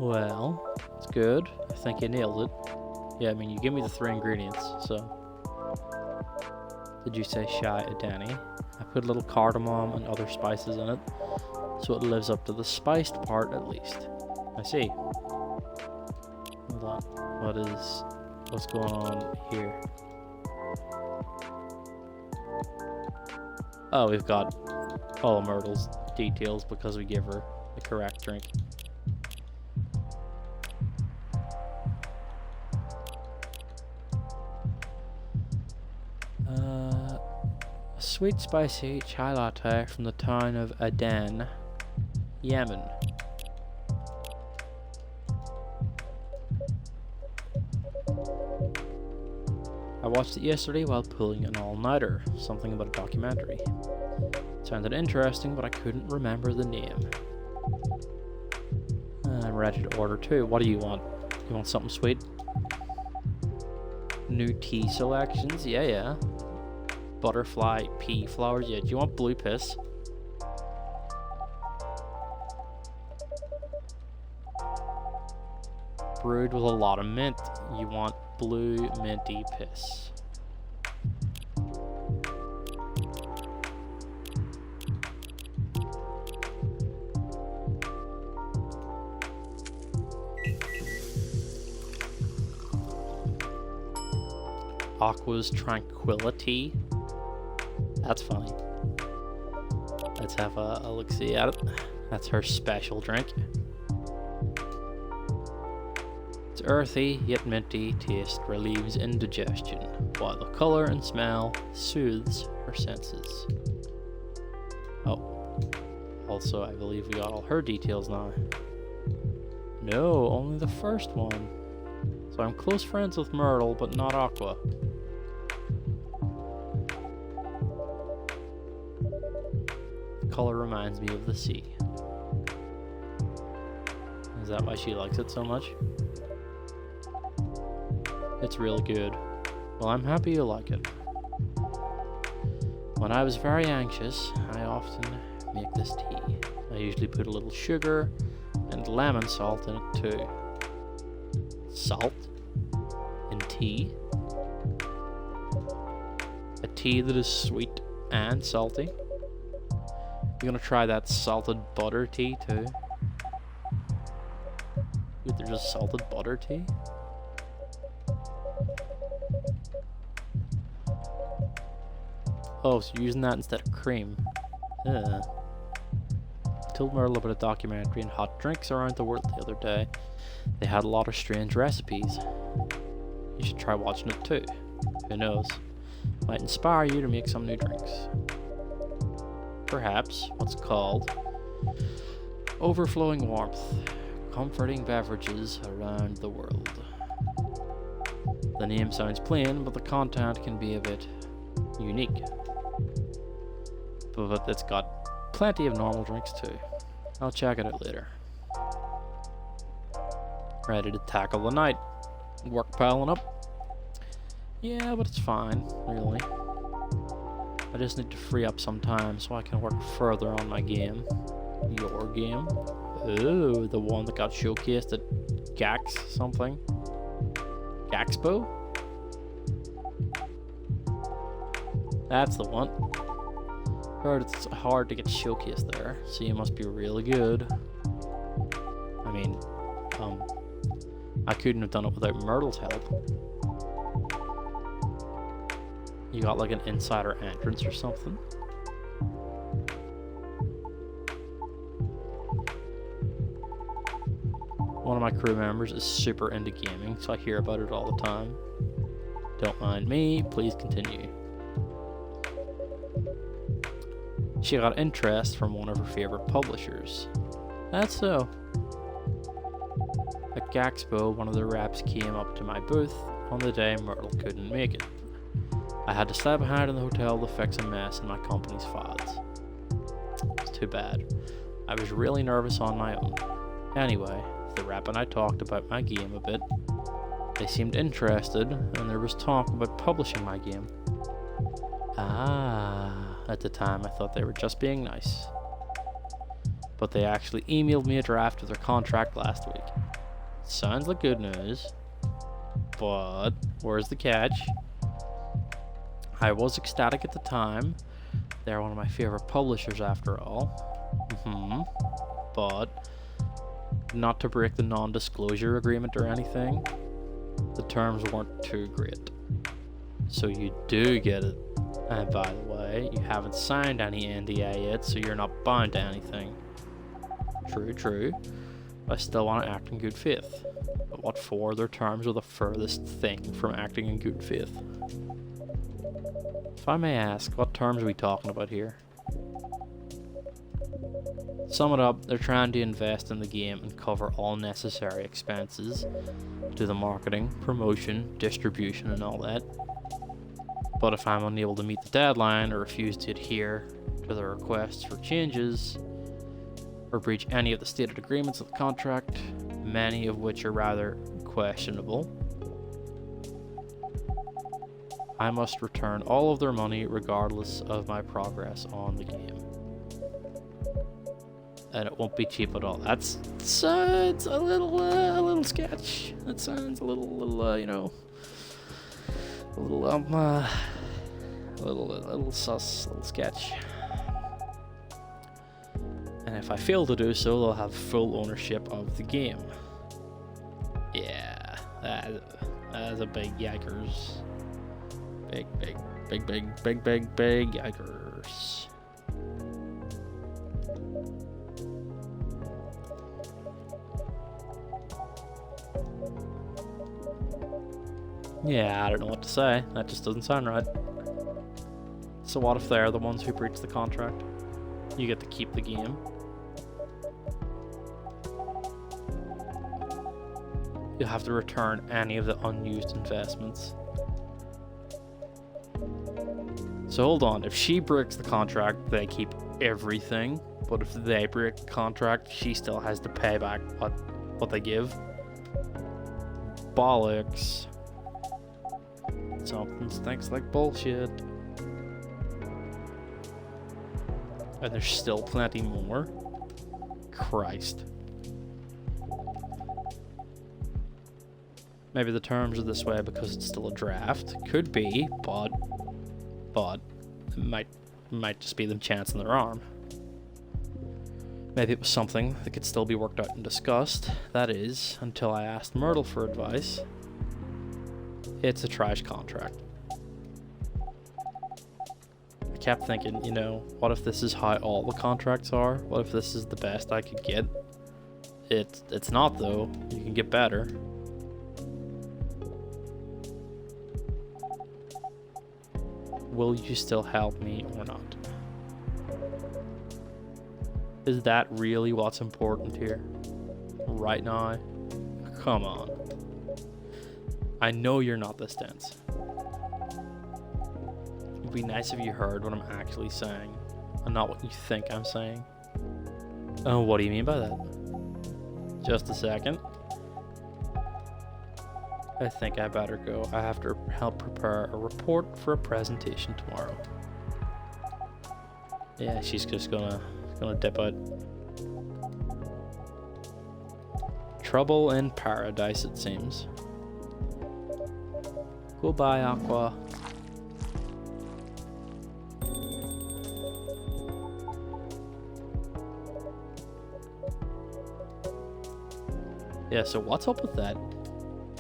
Well, it's good. I think you nailed it. Yeah, I mean, you give me the 3 ingredients, so. Did you say Shy Danny? I put a little cardamom and other spices in it, so it lives up to the spiced part at least. I see. Hold on. What's going on here? Oh, we've got all of Myrtle's details because we give her the correct drink. Sweet spicy chai latte from the town of Aden, Yemen. I watched it yesterday while pulling an all-nighter, something about a documentary. It sounded interesting, but I couldn't remember the name. I'm ready to order too. What do you want? You want something sweet? New tea selections? Yeah. Butterfly pea flowers. Yeah, do you want blue piss? Brewed with a lot of mint. You want blue minty piss. Aqua's Tranquility. That's funny. Let's have a look-see at it. That's her special drink. Its earthy yet minty taste relieves indigestion, while the color and smell soothes her senses. Oh, also I believe we got all her details now. No, only the first one. So I'm close friends with Myrtle, but not Aqua. The color reminds me of the sea. Is that why she likes it so much? It's really good. Well, I'm happy you like it. When I was very anxious, I often make this tea. I usually put a little sugar and lemon salt in it too. Salt? In tea? A tea that is sweet and salty? You're gonna try that salted butter tea too? Wait, there's a salted butter tea? Oh, so you're using that instead of cream. I told Myrtle about a documentary on hot drinks around the world the other day. They had a lot of strange recipes. You should try watching it too. Who knows? Might inspire you to make some new drinks. Perhaps what's called overflowing warmth, comforting beverages around the world. The name sounds plain, but the content can be a bit unique. But it's got plenty of normal drinks too. I'll check it out later. Ready to tackle the night. Work piling up? Yeah, but it's fine, really. I just need to free up some time so I can work further on my game. Your game? Oh, the one that got showcased at Gax something? Gaxpo? That's the one. Heard it's hard to get showcased there, so you must be really good. I mean, I couldn't have done it without Myrtle's help. You got like an insider entrance or something? One of my crew members is super into gaming, so I hear about it all the time. Don't mind me, please continue. She got interest from one of her favorite publishers. That's so. At Gaxpo, one of the reps came up to my booth on the day Myrtle couldn't make it. I had to stay behind in the hotel to fix a mess in my company's files. It's too bad. I was really nervous on my own. Anyway, the rep and I talked about my game a bit. They seemed interested, and there was talk about publishing my game. At the time I thought they were just being nice. But they actually emailed me a draft of their contract last week. Sounds like good news. But where's the catch? I was ecstatic at the time. They're one of my favorite publishers after all. But not to break the non-disclosure agreement or anything, the terms weren't too great. So you do get it. And by the way, you haven't signed any NDA yet, so you're not bound to anything. True. I still want to act in good faith. But what for? Their terms are the furthest thing from acting in good faith. If I may ask, what terms are we talking about here? Sum it up, they're trying to invest in the game and cover all necessary expenses. Do the marketing, promotion, distribution and all that. But if I'm unable to meet the deadline or refuse to adhere to the requests for changes, or breach any of the stated agreements of the contract, many of which are rather questionable, I must return all of their money regardless of my progress on the game. And it won't be cheap at all. That's it's a little sketch. That sounds a little sus, little sketch. And if I fail to do so, they'll have full ownership of the game. Yeah, that's a big yikers. Big yikers. Yeah, I don't know what to say. That just doesn't sound right. So what if they're the ones who breach the contract? You get to keep the game. you'll have to return any of the unused investments. So hold on, if she breaks the contract, they keep everything, but if they break the contract, she still has to pay back what they give. Bollocks. Something stinks like bullshit. And there's still plenty more. Christ. Maybe the terms are this way because it's still a draft. Could be, but it might just be them chancing their arm. Maybe it was something that could still be worked out and discussed. That is, until I asked Myrtle for advice. It's a trash contract. I kept thinking, you know, what if this is how all the contracts are? What if this is the best I could get? It's not though. You can get better. Will you still help me or not? Is that really what's important here? Right now? Come on. I know you're not this tense. It'd be nice if you heard what I'm actually saying, and not what you think I'm saying. Oh, what do you mean by that? Just a second. I think I better go. I have to help prepare a report for a presentation tomorrow. Yeah, she's just gonna dip out. Trouble in paradise, it seems. Goodbye, Aqua. Yeah, so what's up with that?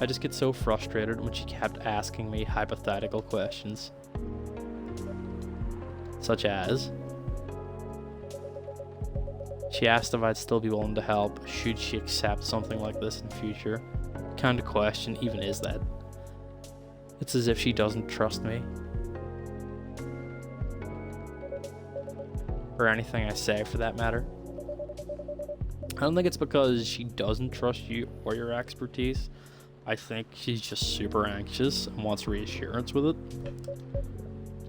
I just get so frustrated when she kept asking me hypothetical questions. Such as, she asked if I'd still be willing to help should she accept something like this in the future. What kind of question even is that? It's as if she doesn't trust me. Or anything I say for that matter. I don't think it's because she doesn't trust you or your expertise. I think she's just super anxious and wants reassurance with it.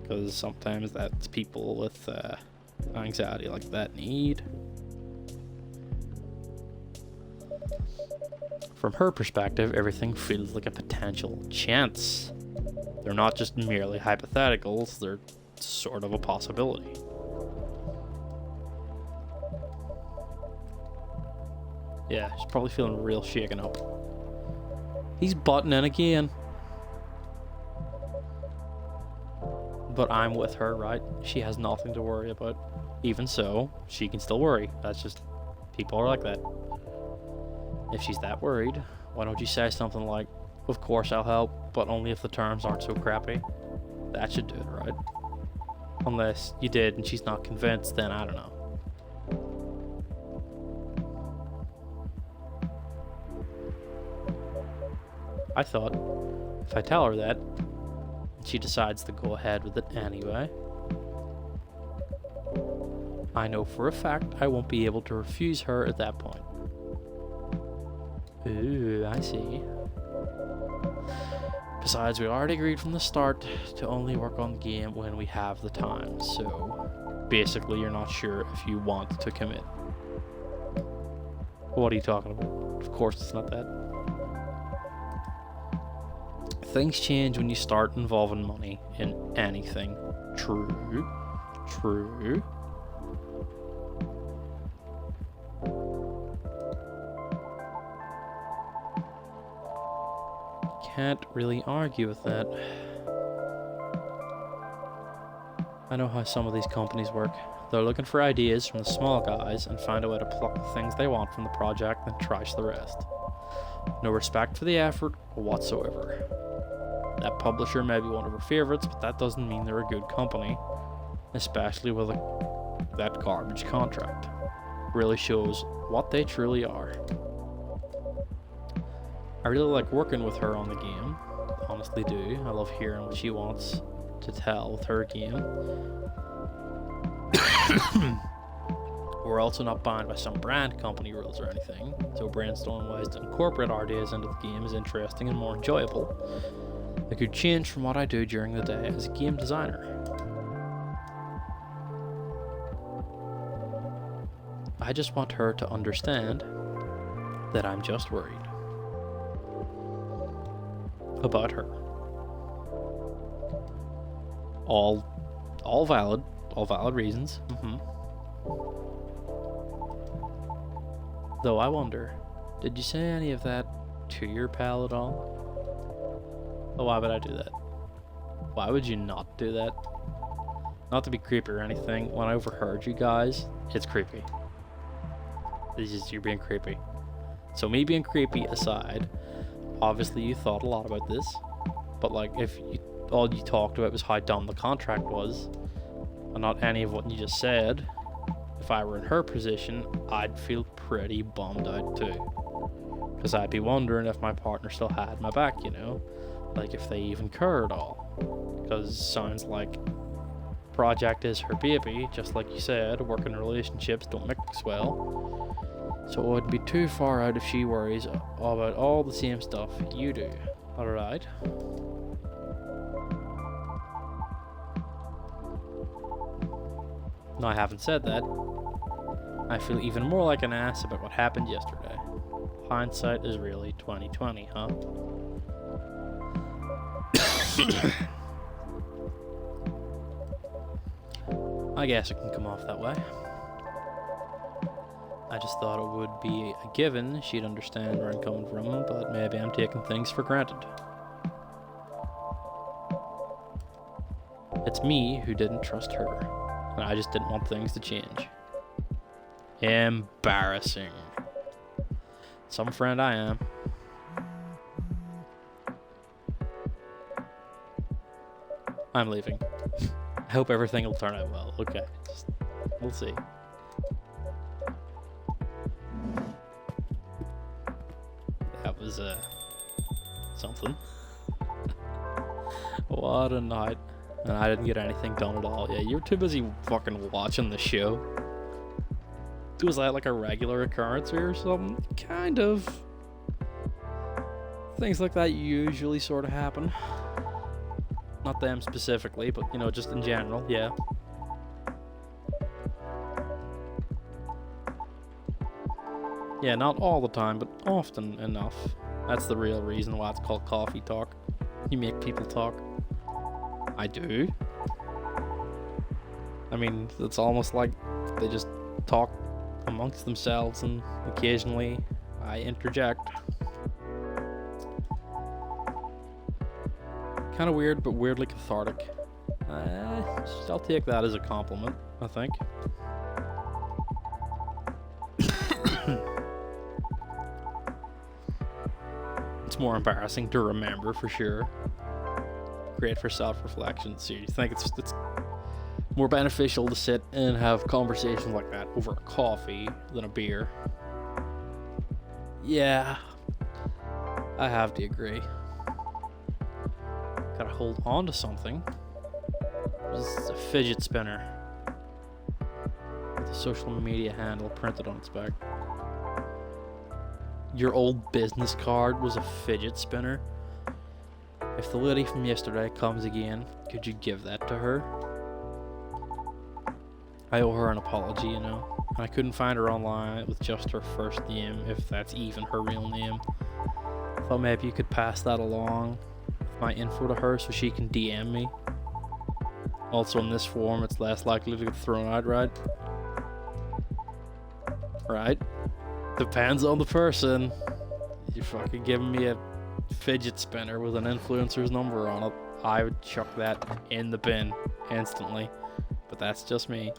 Because sometimes that's people with anxiety like that need. From her perspective, everything feels like a potential chance. They're not just merely hypotheticals, they're sort of a possibility. Yeah, she's probably feeling real shaken up. He's butting in again. But I'm with her, right? She has nothing to worry about. Even so, she can still worry. That's just, people are like that. If she's that worried, why don't you say something like, of course I'll help, but only if the terms aren't so crappy. That should do it, right? Unless you did and she's not convinced, then I don't know. I thought, if I tell her that, and she decides to go ahead with it anyway, I know for a fact I won't be able to refuse her at that point. Ooh, I see. Besides, we already agreed from the start to only work on the game when we have the time, so basically you're not sure if you want to commit. What are you talking about? Of course it's not that. Things change when you start involving money in anything. True. True. Can't really argue with that. I know how some of these companies work. They're looking for ideas from the small guys and find a way to pluck the things they want from the project and trash the rest. No respect for the effort whatsoever. That publisher may be one of her favorites, but that doesn't mean they're a good company, especially with that garbage contract. Really shows what they truly are. I really like working with her on the game, honestly do. I love hearing what she wants to tell with her game. We're also not bound by some brand company rules or anything, so brainstorming ways to incorporate our ideas into the game is interesting and more enjoyable. It could change from what I do during the day as a game designer. I just want her to understand that I'm just worried about her. All valid reasons. Though I wonder, did you say any of that to your pal at all? Oh, why would I do that? Why would you not do that? Not to be creepy or anything, when I overheard you guys, it's creepy. You're being creepy. So me being creepy aside, obviously you thought a lot about this, but like if all you talked about was how dumb the contract was, and not any of what you just said, if I were in her position, I'd feel pretty bummed out too. Because I'd be wondering if my partner still had my back, you know? Like if they even cared at all. Because sounds like project is her baby, just like you said, working relationships don't mix well. So it wouldn't be too far out if she worries about all the same stuff you do. Alright? Now I haven't said that. I feel even more like an ass about what happened yesterday. Hindsight is really 20/20, huh? I guess it can come off that way. I just thought it would be a given she'd understand where I'm coming from, but maybe I'm taking things for granted. It's me who didn't trust her, and I just didn't want things to change. Embarrassing. Some friend I am. I'm leaving. I hope everything will turn out well. Okay, we'll see. That was something. What a night. And I didn't get anything done at all. Yeah, you were too busy fucking watching the show. Was that like a regular occurrence or something? Kind of. Things like that usually sort of happen. Not them specifically, but you know, just in general, yeah. Yeah, not all the time, but often enough. That's the real reason why it's called coffee talk. You make people talk. I do. I mean, it's almost like they just talk amongst themselves, and occasionally I interject. Kind of weird, but weirdly cathartic. I'll take that as a compliment, I think. It's more embarrassing to remember for sure. Great for self-reflection. So you think it's more beneficial to sit and have conversations like that over a coffee than a beer. Yeah, I have to agree. Gotta hold on to something. This is a fidget spinner with a social media handle printed on its back. Your old business card was a fidget spinner? If the lady from yesterday comes again, could you give that to her? I owe her an apology, you know. And I couldn't find her online with just her first name, if that's even her real name. Thought maybe you could pass that along, my info to her, so she can DM me. Also in this form, it's less likely to get thrown out, right? Right? Depends on the person. You're fucking giving me a fidget spinner with an influencer's number on it, I would chuck that in the bin instantly. But that's just me.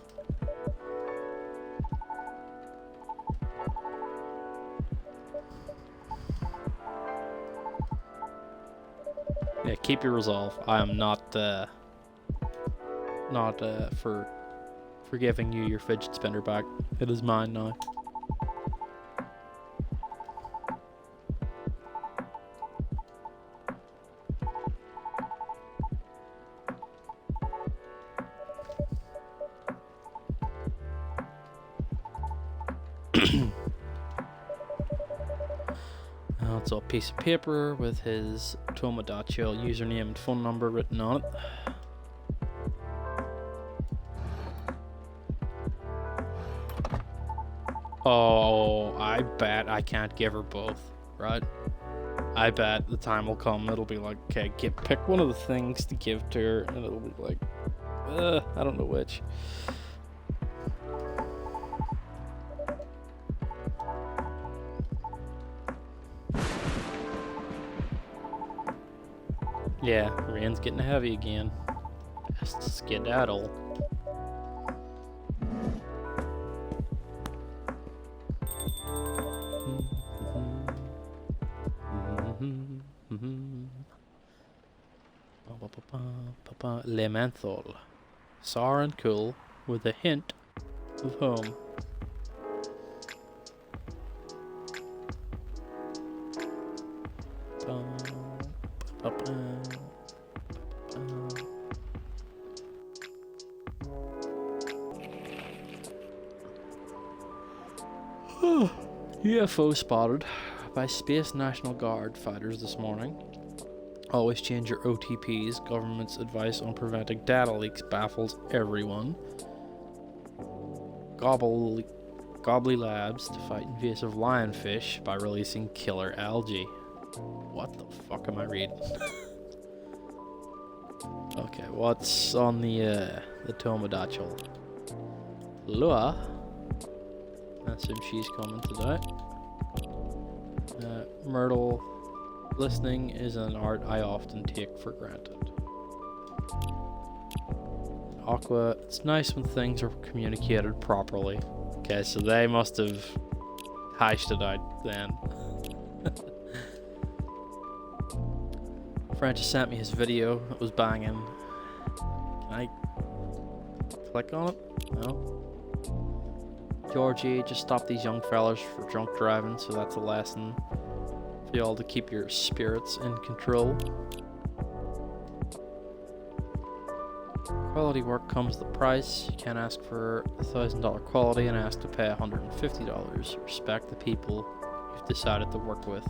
Yeah, keep your resolve. I am not for giving you your fidget spinner back. It is mine now. It's a piece of paper with his Tomodachi username and phone number written on it. Oh, I bet I can't give her both, right? I bet the time will come, it'll be like, okay, pick one of the things to give to her, and it'll be like, I don't know which. Yeah, rain's getting heavy again. Best to skedaddle. Le menthol. Sour and cool with a hint of home. UFO spotted by Space National Guard fighters this morning. Always change your OTPs. Government's advice on preventing data leaks baffles everyone. Gobbly Labs to fight invasive lionfish by releasing killer algae. What the fuck am I reading? Okay, what's on the Tomodachi? Lua. I assume she's coming today. Myrtle. Listening is an art I often take for granted. Aqua. It's nice when things are communicated properly. Okay, so they must have hashed it out then. Francis sent me his video. It was banging. Can I click on it? No. Georgie, just stop these young fellas for drunk driving, so that's a lesson for y'all to keep your spirits in control. Quality work comes at the price. You can't ask for $1,000 quality and ask to pay $150. Respect the people you've decided to work with.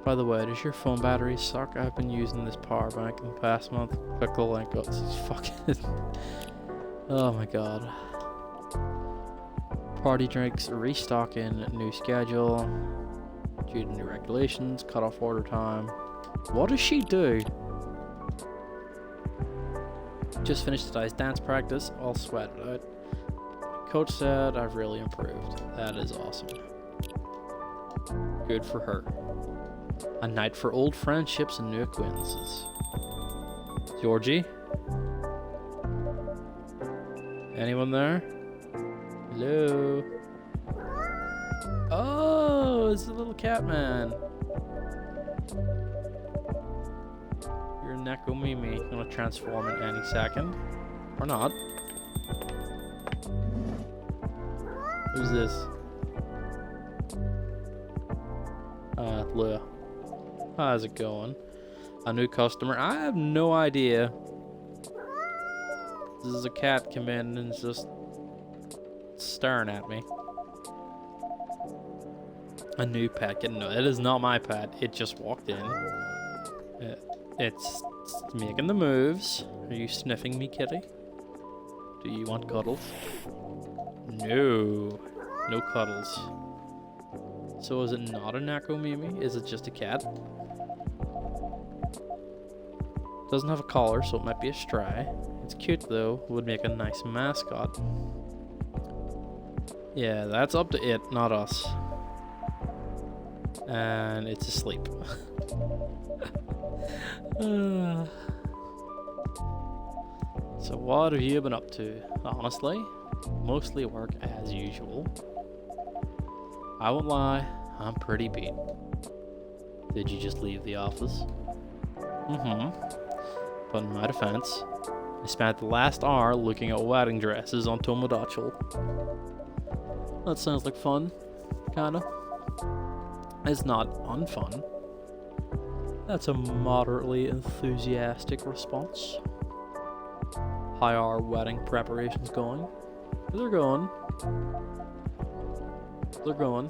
By the way, does your phone battery suck? I've been using this power bank in the past month. Click the link. Oh, this is fucking... Oh my god. Party drinks restocking, new schedule. Due to new regulations, cut off order time. What does she do? Just finished today's dance practice, all sweated out. Coach said I've really improved. That is awesome. Good for her. A night for old friendships and new acquaintances. Georgie? Anyone there? Hello? Oh, it's the little cat man. You're a Nekomimi. You're gonna transform in any second. Or not. Who's this? Lua. How's it going? A new customer? I have no idea. This is a cat come in and is just staring at me. A new pet. No, it is not my pet. It just walked in. It's making the moves. Are you sniffing me, kitty? Do you want cuddles? No. No cuddles. So is it not a Nekomimi? Is it just a cat? Doesn't have a collar, so it might be a stray. It's cute though, would make a nice mascot. Yeah, that's up to it, not us. And it's asleep. So what have you been up to? Honestly, mostly work as usual. I won't lie, I'm pretty beat. Did you just leave the office? But in my defense, I spent the last hour looking at wedding dresses on Tomodachi. That sounds like fun, kinda. It's not unfun. That's a moderately enthusiastic response. how our wedding preparations going. They're going. They're going.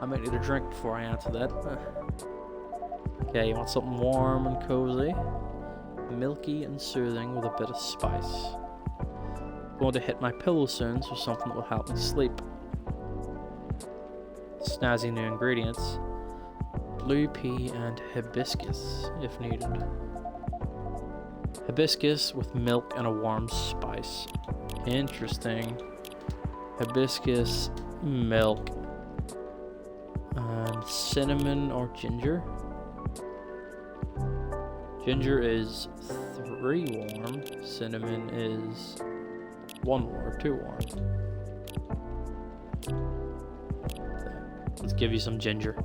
I might need a drink before I answer that. Okay, you want something warm and cozy, milky and soothing with a bit of spice. Going to hit my pillow soon, so something that will help me sleep. Snazzy new ingredients: blue pea and hibiscus, if needed. Hibiscus with milk and a warm spice. Interesting. Hibiscus, milk, and cinnamon or ginger. Ginger is 3 warm. Cinnamon is 1 or 2 warm. Let's give you some ginger.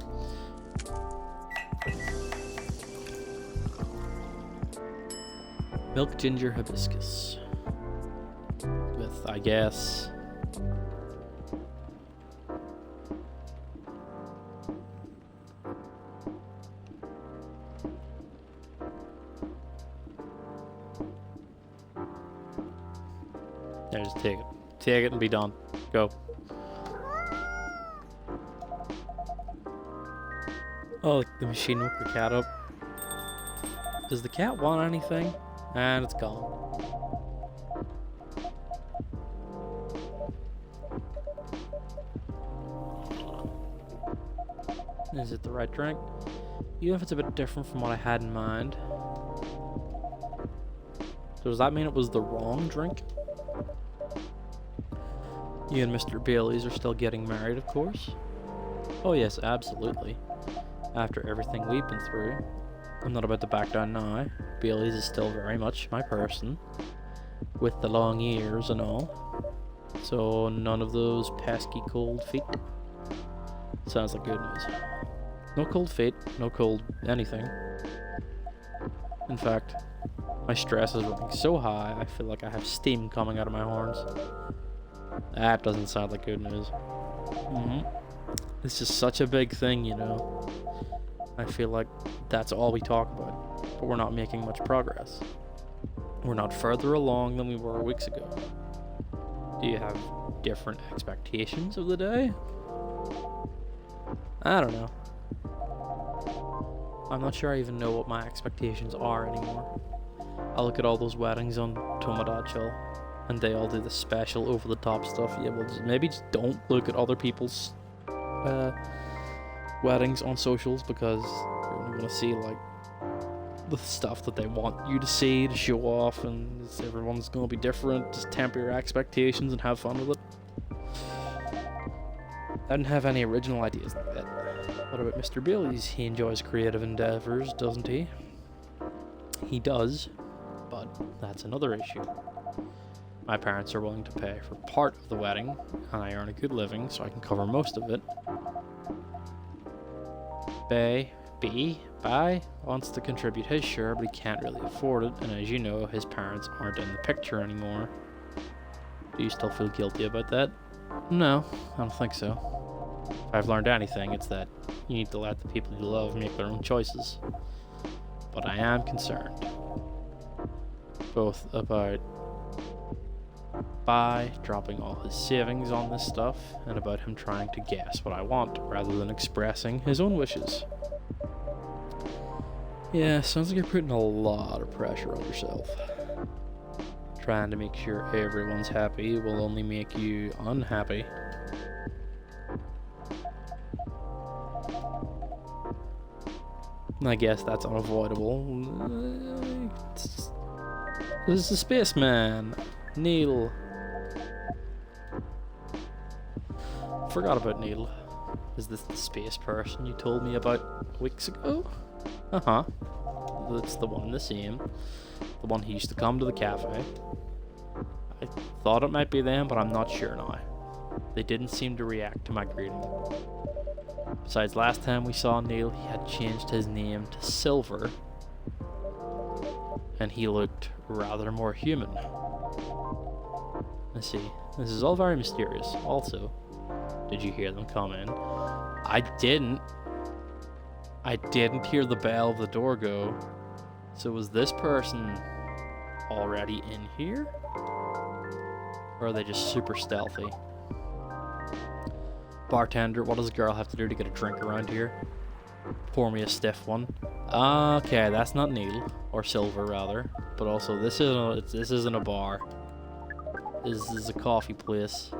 Milk, ginger, hibiscus. With, I guess, there, just take it. Take it and be done. Go. Oh, the machine woke the cat up. Does the cat want anything? And it's gone. Is it the right drink? Even if it's a bit different from what I had in mind. So does that mean it was the wrong drink? You and Mr. Bailey's are still getting married, of course. Oh yes, absolutely. After everything we've been through. I'm not about to back down now. Bailey's is still very much my person. With the long ears and all. So none of those pesky cold feet. Sounds like good news. No cold feet, no cold anything. In fact, my stress is running so high, I feel like I have steam coming out of my horns. That doesn't sound like good news. It's just such a big thing, you know. I feel like that's all we talk about, but we're not making much progress. We're not further along than we were weeks ago. Do you have different expectations of the day? I don't know. I'm not sure I even know what my expectations are anymore. I look at all those weddings on Tomodachi, and they all do the special over-the-top stuff. Yeah, well, maybe just don't look at other people's weddings on socials, because you're only going to see like the stuff that they want you to see to show off, and everyone's going to be different. Just temper your expectations and have fun with it. I didn't have any original ideas like that. What about Mr. Bailey's? He enjoys creative endeavors, doesn't he? He does, but that's another issue. My parents are willing to pay for part of the wedding, and I earn a good living, so I can cover most of it. B wants to contribute his share, but he can't really afford it, and as you know, his parents aren't in the picture anymore. Do you still feel guilty about that? No, I don't think so. If I've learned anything, it's that you need to let the people you love make their own choices. But I am concerned. Both about Bai dropping all his savings on this stuff, and about him trying to guess what I want, rather than expressing his own wishes. Yeah, sounds like you're putting a lot of pressure on yourself. Trying to make sure everyone's happy will only make you unhappy. I guess that's unavoidable. This is the spaceman, Neil. Forgot about Neil. Is this the space person you told me about weeks ago? Uh-huh. That's the one in the same. The one who used to come to the cafe. I thought it might be them, but I'm not sure now. They didn't seem to react to my greeting. Besides, last time we saw Neil, he had changed his name to Silver, and he looked rather more human. Let's see. This is all very mysterious. Also, did you hear them come in? I didn't hear the bell of the door go. So was this person already in here? Or are they just super stealthy? Bartender, what does a girl have to do to get a drink around here? Pour me a stiff one. Okay, that's not Neil, or Silver rather. But also, this isn't a bar. This is a coffee place.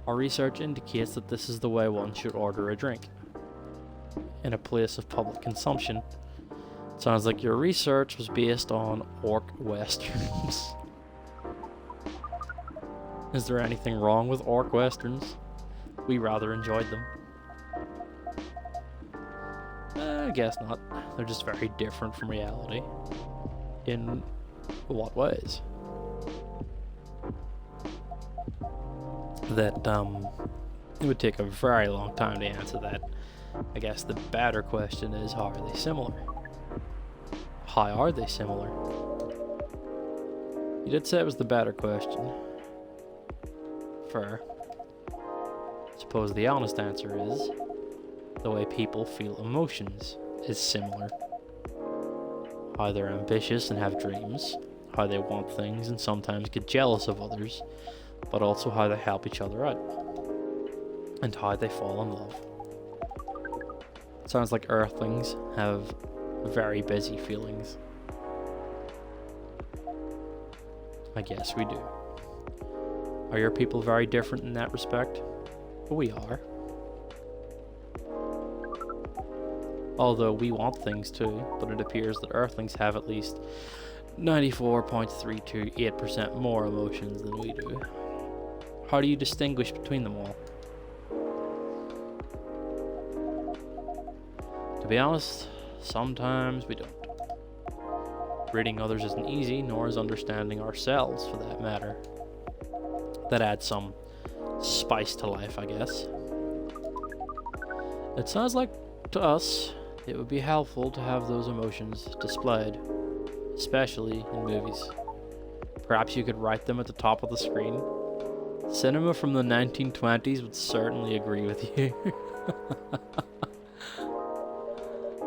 Our research indicates that this is the way one should order a drink in a place of public consumption. Sounds like your research was based on orc westerns. Is there anything wrong with orc westerns? We rather enjoyed them. I guess not. They're just very different from reality. In what ways? That, it would take a very long time to answer that. I guess the better question is, how are they similar? How are they similar? You did say it was the better question. Fair. Suppose the honest answer is, the way people feel emotions is similar. How they're ambitious and have dreams, how they want things and sometimes get jealous of others, but also how they help each other out, and how they fall in love. It sounds like Earthlings have very busy feelings. I guess we do. Are your people very different in that respect? We are. Although we want things too, but it appears that Earthlings have at least 94.328% more emotions than we do. How do you distinguish between them all? To be honest, sometimes we don't. Reading others isn't easy, nor is understanding ourselves, for that matter. That adds some spice to life, I guess. It sounds like, to us, it would be helpful to have those emotions displayed, especially in movies. Perhaps you could write them at the top of the screen. Cinema from the 1920s would certainly agree with you.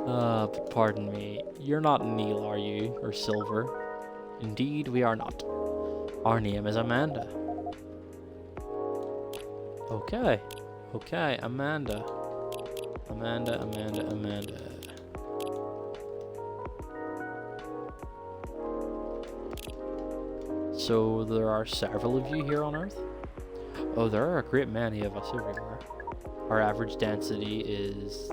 But pardon me, you're not Neil, are you? Or Silver? Indeed, we are not. Our name is Amanda. Okay, Amanda. Amanda. So there are several of you here on Earth? Oh, there are a great many of us everywhere. Our average density is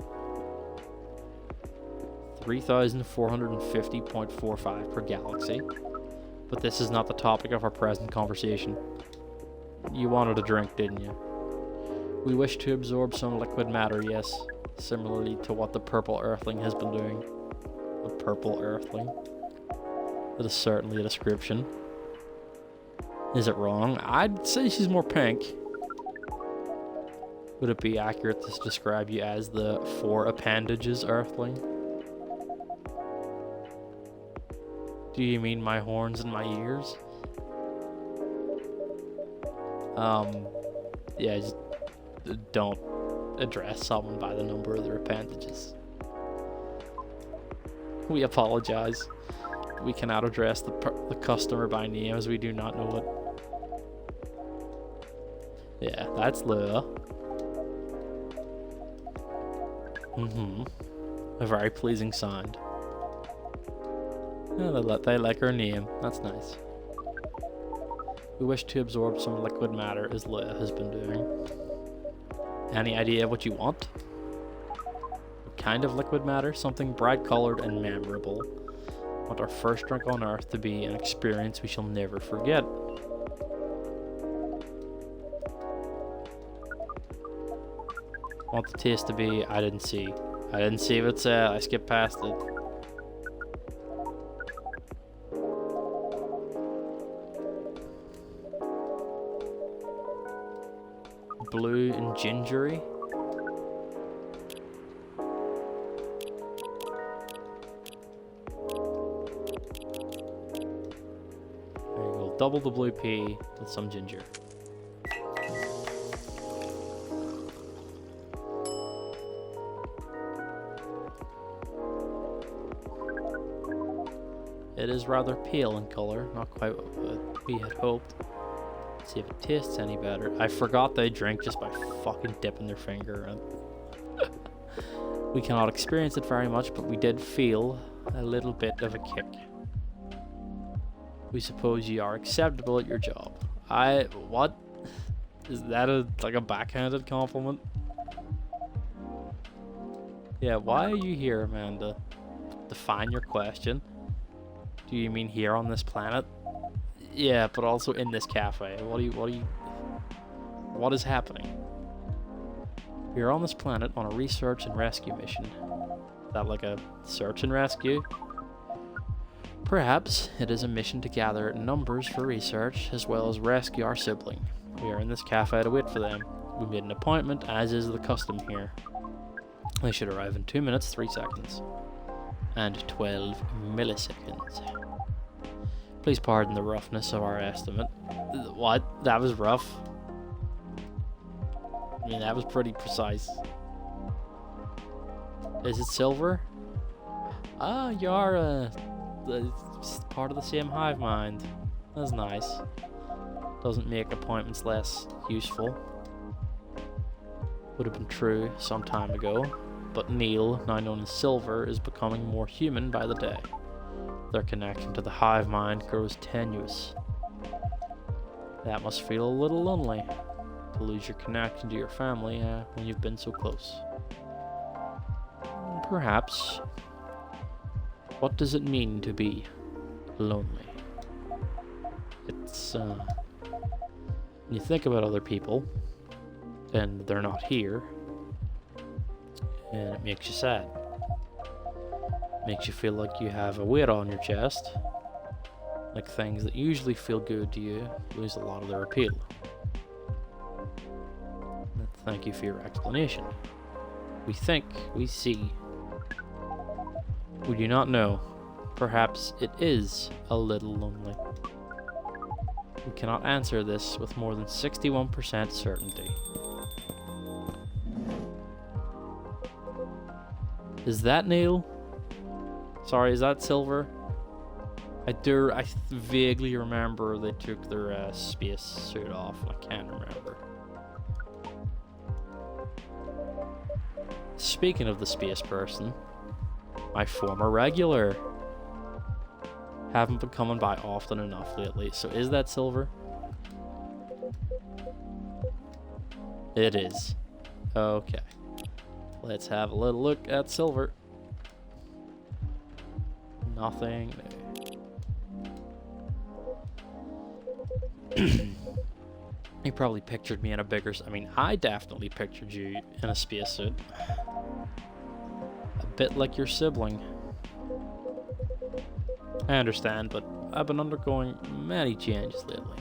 3,450.45 per galaxy. But this is not the topic of our present conversation. You wanted a drink, didn't you? We wish to absorb some liquid matter, yes. Similarly to what the purple Earthling has been doing. The purple Earthling. That is certainly a description. Is it wrong? I'd say she's more pink. Would it be accurate to describe you as the four appendages Earthling? Do you mean my horns and my ears? Yeah, just don't address someone by the number of their appendages. We apologize. We cannot address the customer by name as we do not know it. Yeah, that's Lua. A very pleasing sound. Yeah, they like her name. That's nice. We wish to absorb some liquid matter as Leia has been doing. Any idea what you want? What kind of liquid matter? Something bright colored and memorable. Want our first drink on Earth to be an experience we shall never forget. Want the taste to be, I didn't see what it said, I skipped past it. Blue and gingery. There you go, double the blue pea with some ginger. It is rather pale in color, not quite what we had hoped. Let's see if it tastes any better. I forgot they drink just by fucking dipping their finger in. We cannot experience it very much, but we did feel a little bit of a kick. We suppose you are acceptable at your job. What? Is that like a backhanded compliment? Yeah, why are you here, Amanda? Define your question. Do you mean here on this planet? Yeah, but also in this cafe. What is happening? We are on this planet on a research and rescue mission. Is that like a search and rescue? Perhaps it is a mission to gather numbers for research as well as rescue our sibling. We are in this cafe to wait for them. We made an appointment, as is the custom here. They should arrive in 2 minutes, 3 seconds. And 12 milliseconds. Please pardon the roughness of our estimate. What? That was rough? I mean, that was pretty precise. Is it silver? Ah, you are part of the same hive mind. That's nice. Doesn't make appointments less useful. Would have been true some time ago, but Neil, now known as Silver, is becoming more human by the day. Their connection to the hive mind grows tenuous. That must feel a little lonely, to lose your connection to your family when you've been so close. Perhaps. What does it mean to be lonely? It's, when you think about other people, and they're not here, and it makes you sad. Makes you feel like you have a weight on your chest, like things that usually feel good to you lose a lot of their appeal. Thank you for your explanation. We think, we see. We do not know. Perhaps it is a little lonely. We cannot answer this with more than 61% certainty. Is that Neil? Sorry, is that Silver? I vaguely remember they took their space suit off. I can't remember. Speaking of the space person, my former regular. Haven't been coming by often enough lately. So is that Silver? It is. Okay. Let's have a little look at Silver. Nothing new. You probably pictured me in a bigger... I mean, I definitely pictured you in a spacesuit. A bit like your sibling. I understand, but I've been undergoing many changes lately.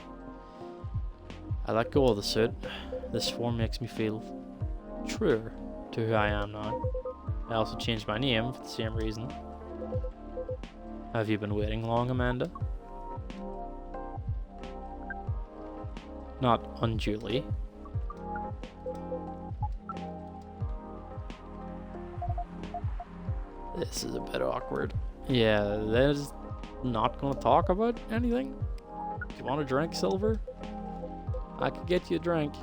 I let go of the suit. This form makes me feel truer to who I am now. I also changed my name for the same reason. Have you been waiting long, Amanda? Not unduly. This is a bit awkward. Yeah, they're just not gonna talk about anything? Do you want a drink, Silver? I could get you a drink.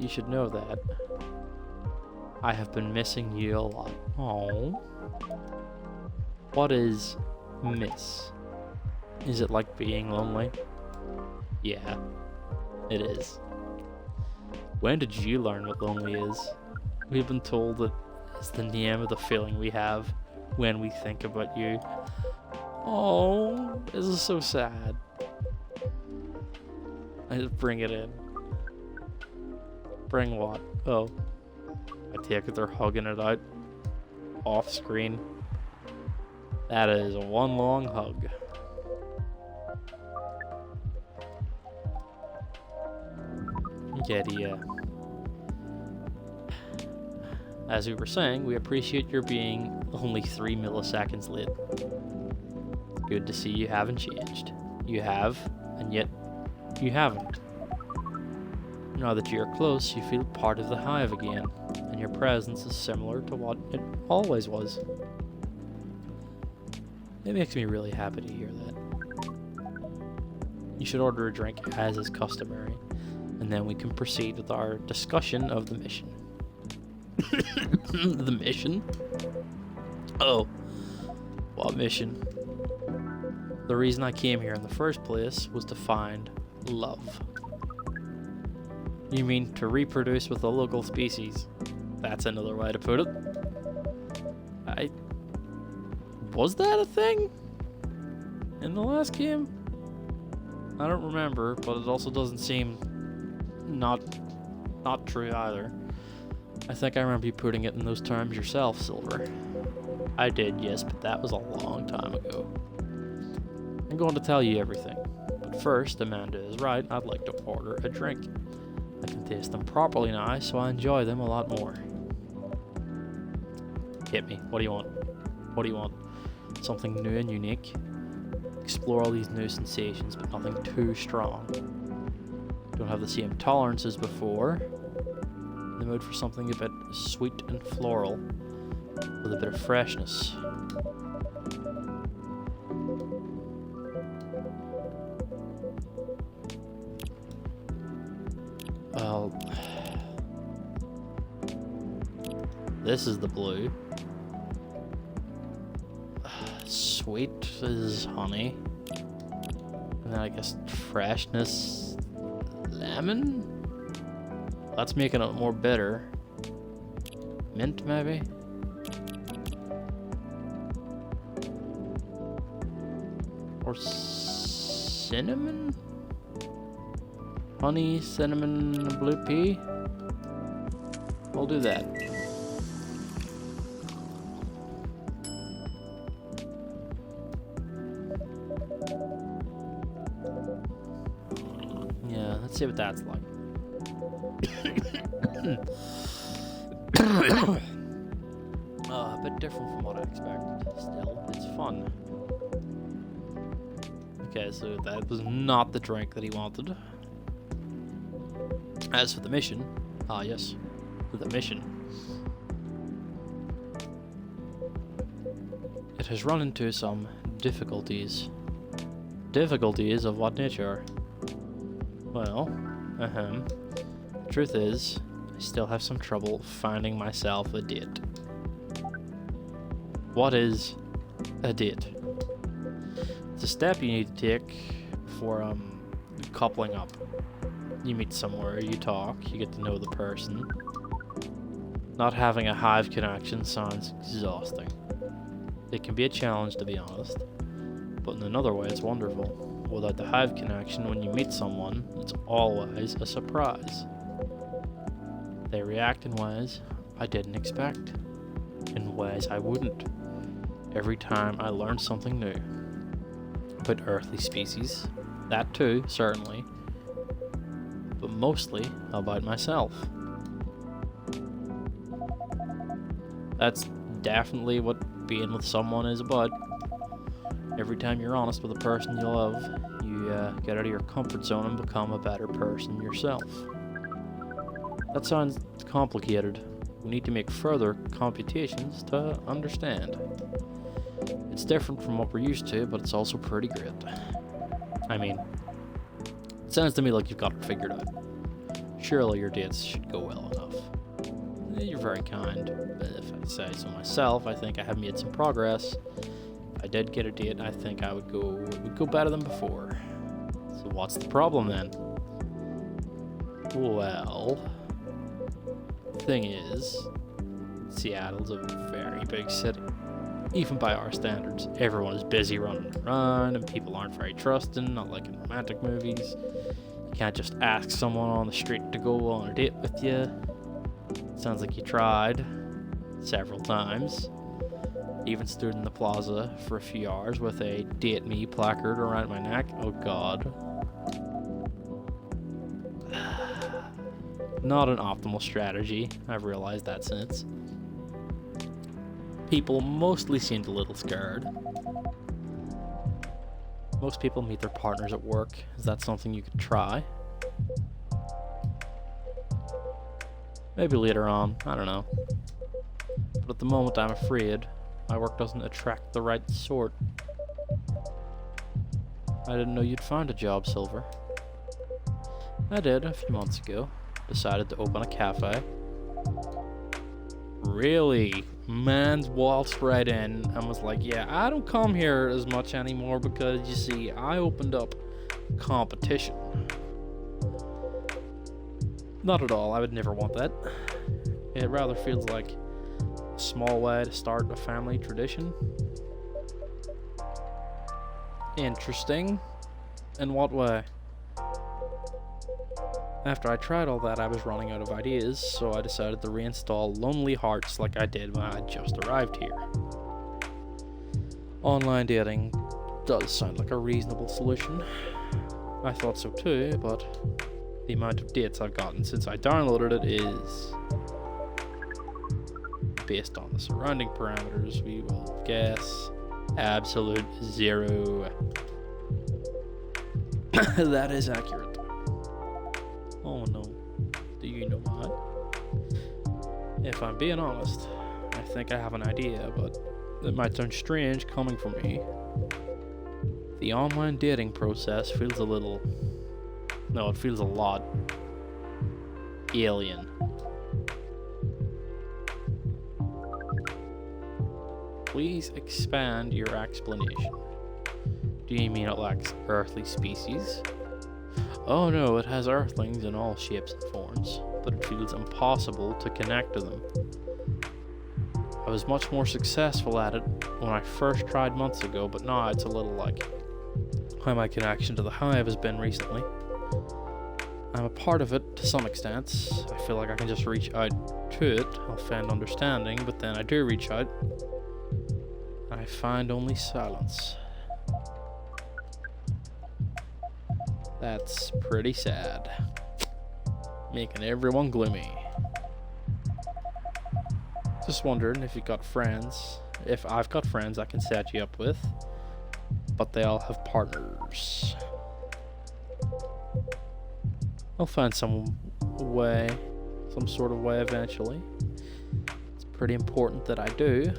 You should know that. I have been missing you a lot. Oh. What is miss? Is it like being lonely? Yeah, it is. When did you learn what lonely is? We've been told that it's the name of the feeling we have when we think about you. Oh, this is so sad. I just bring it in. Bring what? Oh. I take it they're hugging it out. Off screen. That is one long hug. Yeah. As we were saying, we appreciate your being only 3 milliseconds late. Good to see you haven't changed. You have, and yet you haven't. Now that you are close, you feel part of the hive again, and your presence is similar to what it always was. It makes me really happy to hear that. You should order a drink as is customary, and then we can proceed with our discussion of the mission. The mission? Oh, what mission? The reason I came here in the first place was to find love. You mean to reproduce with the local species? That's another way to put it. Was that a thing? In the last game? I don't remember, but it also doesn't seem not true either. I think I remember you putting it in those terms yourself, Silver. I did, yes, but that was a long time ago. I'm going to tell you everything. But first, Amanda is right, I'd like to order a drink. I can taste them properly now, so I enjoy them a lot more. Hit me. What do you want? What do you want? Something new and unique? Explore all these new sensations, but nothing too strong. Don't have the same tolerance as before. In the mood for something a bit sweet and floral, with a bit of freshness. Well, this is the blue. Sweet is honey. And then I guess freshness, lemon? That's making it more bitter. Mint, maybe? Or cinnamon? Honey, cinnamon, blue pea? We'll do that. Yeah, let's see what that's like. A bit different from what I expected. Still, it's fun. Okay, so that was not the drink that he wanted. As for the mission, yes, for the mission. It has run into some difficulties. Difficulties of what nature? Well, the truth is, I still have some trouble finding myself a date. What is a date? It's a step you need to take before coupling up. You meet somewhere, you talk, you get to know the person. Not having a hive connection sounds exhausting. It can be a challenge, to be honest, but in another way it's wonderful. Without the hive connection, when you meet someone, it's always a surprise. They react in ways I didn't expect, in ways I wouldn't. Every time I learn something new. About earthly species, that too, certainly, but mostly about myself. That's definitely what being with someone is about. Every time you're honest with a person you love, you get out of your comfort zone and become a better person yourself. That sounds complicated. We need to make further computations to understand. It's different from what we're used to, but it's also pretty great. I mean, it sounds to me like you've got it figured out. Surely your dates should go well enough. You're very kind, but if I say so myself, I think I have made some progress. If I did get a date, I think it would go better than before. So what's the problem then? Well, the thing is, Seattle's a very big city. Even by our standards, everyone is busy running around and people aren't very trusting, not like in romantic movies. You can't just ask someone on the street to go on a date with you. Sounds like you tried several times. Even stood in the plaza for a few hours with a "Date Me" placard around my neck. Oh god. Not an optimal strategy. I've realized that since. People mostly seemed a little scared. Most people meet their partners at work. Is that something you could try? Maybe later on, I don't know. But at the moment I'm afraid My work doesn't attract the right sort. I didn't know you'd find a job, Silver. I did a few months ago. Decided to open a cafe. Really? Man's waltzed right in and was like, yeah, I don't come here as much anymore because, you see, I opened up competition. Not at all. I would never want that. It rather feels like a small way to start a family tradition. Interesting. In what way? After I tried all that, I was running out of ideas, so I decided to reinstall Lonely Hearts like I did when I just arrived here. Online dating does sound like a reasonable solution. I thought so too, but the amount of dates I've gotten since I downloaded it is, based on the surrounding parameters, we will guess, absolute zero. That is accurate. Oh no, do you know what? If I'm being honest, I think I have an idea, but it might sound strange coming from me. The online dating process feels a little... No, it feels a lot... alien. Please expand your explanation. Do you mean it lacks earthly species? Oh no, it has earthlings in all shapes and forms, but it feels impossible to connect to them. I was much more successful at it when I first tried months ago, but now it's a little like how my connection to the Hive has been recently. I'm a part of it to some extent. I feel like I can just reach out to it, I'll find understanding, but then I do reach out, and I find only silence. That's pretty sad. Making everyone gloomy. Just wondering if you've got friends. If I've got friends I can set you up with, but they all have partners. I'll find some way, some sort of way eventually. It's pretty important that I do.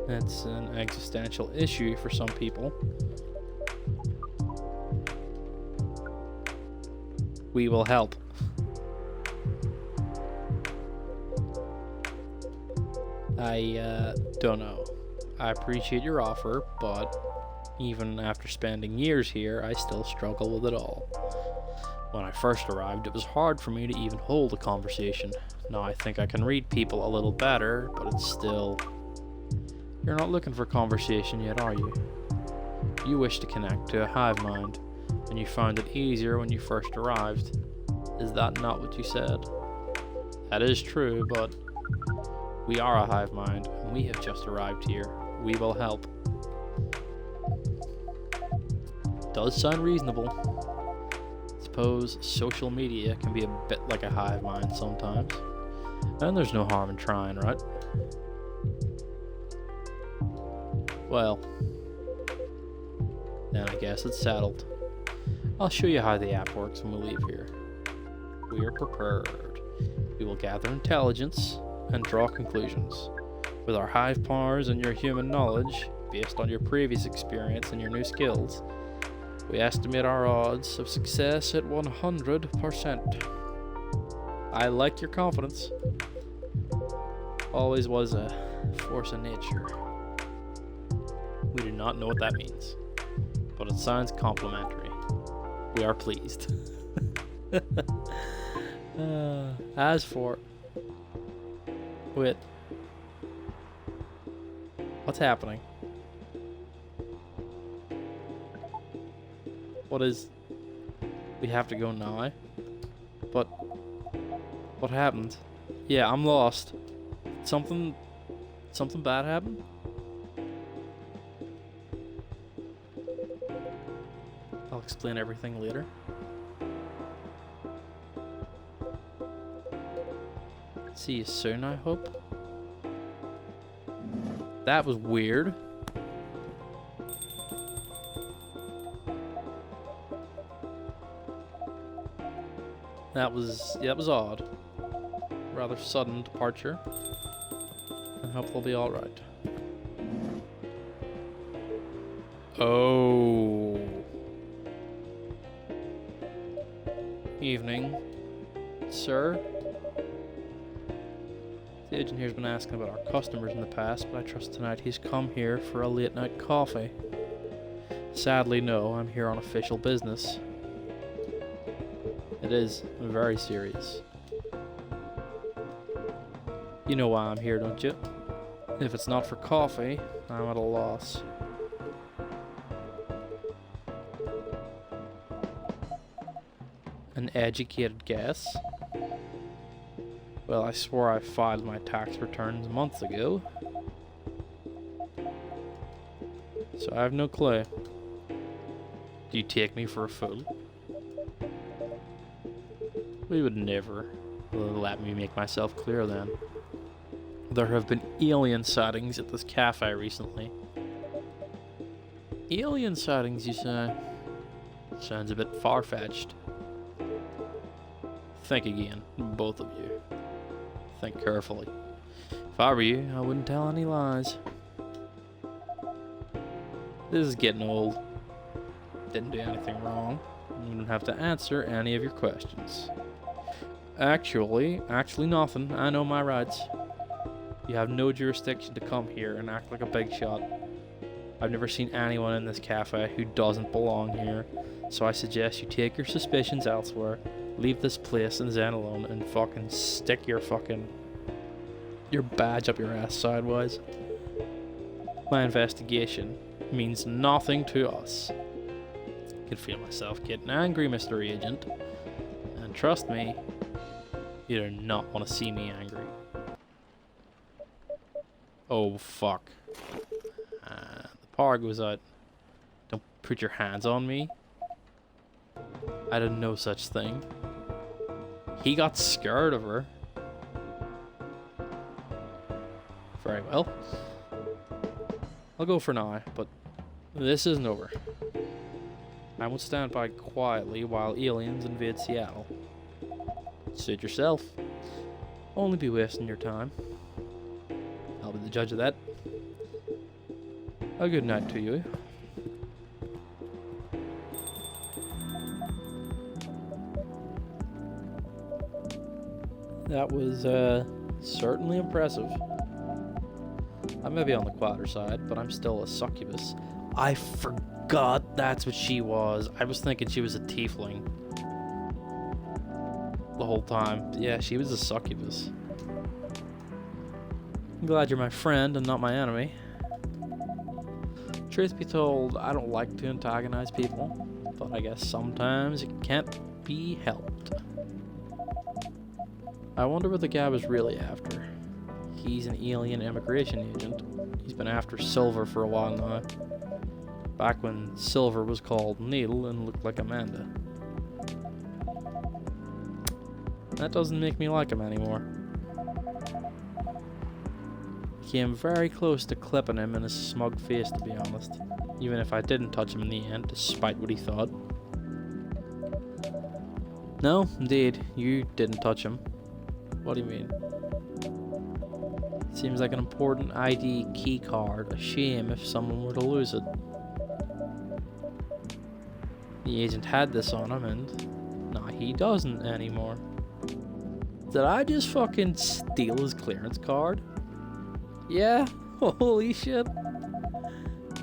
It's an existential issue for some people. We will help. I don't know. I appreciate your offer, but even after spending years here, I still struggle with it all. When I first arrived, it was hard for me to even hold a conversation. Now I think I can read people a little better, but it's still... You're not looking for conversation yet, are you? You wish to connect to a hive mind, and you found it easier when you first arrived. Is that not what you said? That is true, but we are a hive mind, and we have just arrived here. We will help. Does sound reasonable. Suppose social media can be a bit like a hive mind sometimes. And there's no harm in trying, right? Well, then I guess it's settled. I'll show you how the app works when we leave here. We are prepared. We will gather intelligence and draw conclusions. With our hive powers and your human knowledge, based on your previous experience and your new skills, we estimate our odds of success at 100%. I like your confidence. Always was a force of nature. We do not know what that means, but it sounds complimentary. We are pleased. As for... Wait. What's happening? What is... We have to go now? But... What happened? Yeah, I'm lost. Something bad happened? I'll explain everything later. See you soon, I hope. That was weird. That was odd. Rather sudden departure. I hope they'll be alright. Oh. Evening, sir. The agent here's been asking about our customers in the past, but I trust tonight he's come here for a late night coffee. Sadly, no, I'm here on official business. It is very serious. You know why I'm here, don't you? If it's not for coffee, I'm at a loss. An educated guess? Well, I swore I filed my tax returns months ago. So I have no clue. Do you take me for a fool? We would never let me make myself clear then. There have been alien sightings at this cafe recently. Alien sightings, you say? Sounds a bit far-fetched. Think again, both of you. Think carefully. If I were you, I wouldn't tell any lies. This is getting old. Didn't do anything wrong. You don't have to answer any of your questions. Actually nothing. I know my rights. You have no jurisdiction to come here and act like a big shot. I've never seen anyone in this cafe who doesn't belong here, so I suggest you take your suspicions elsewhere, leave this place and Zen alone, and fucking stick your badge up your ass sideways. My investigation means nothing to us. I can feel myself getting angry, Mr. Agent, and trust me, you do not want to see me angry. Oh fuck. The power goes out. Don't put your hands on me. I did no such thing. He got scared of her. Very well. I'll go for now, but this isn't over. I won't stand by quietly while aliens invade Seattle. Suit yourself. Only be wasting your time. I'll be the judge of that. A good night to you. That was certainly impressive. I may be on the quieter side, but I'm still a succubus. I forgot that's what she was. I was thinking she was a tiefling the whole time. Yeah, she was a succubus. I'm glad you're my friend and not my enemy. Truth be told, I don't like to antagonize people, but I guess sometimes it can't be helped. I wonder what the guy was really after. He's an alien immigration agent. He's been after Silver for a while now. Back when Silver was called Needle and looked like Amanda. That doesn't make me like him anymore. Came very close to clipping him in his smug face, to be honest. Even if I didn't touch him in the end, despite what he thought. No, indeed, you didn't touch him. What do you mean? Seems like an important ID key card. A shame if someone were to lose it. The agent had this on him and now he doesn't anymore. Did I just fucking steal his clearance card? Yeah? Holy shit.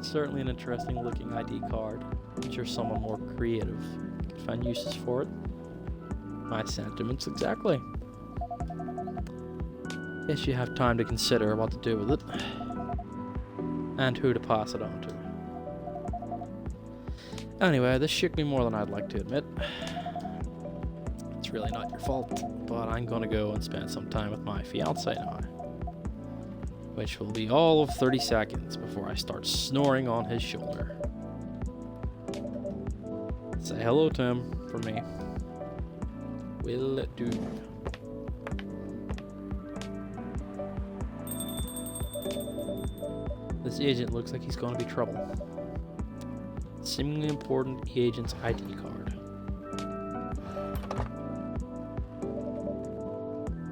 Certainly an interesting looking ID card. I'm sure someone more creative could find uses for it. My sentiments exactly. Guess you have time to consider what to do with it. And who to pass it on to. Anyway, this shook me more than I'd like to admit. It's really not your fault, but I'm gonna go and spend some time with my fiancé now. Which will be all of 30 seconds before I start snoring on his shoulder. Say hello to him for me. Will do. This agent looks like he's going to be trouble. Seemingly important agent's ID card.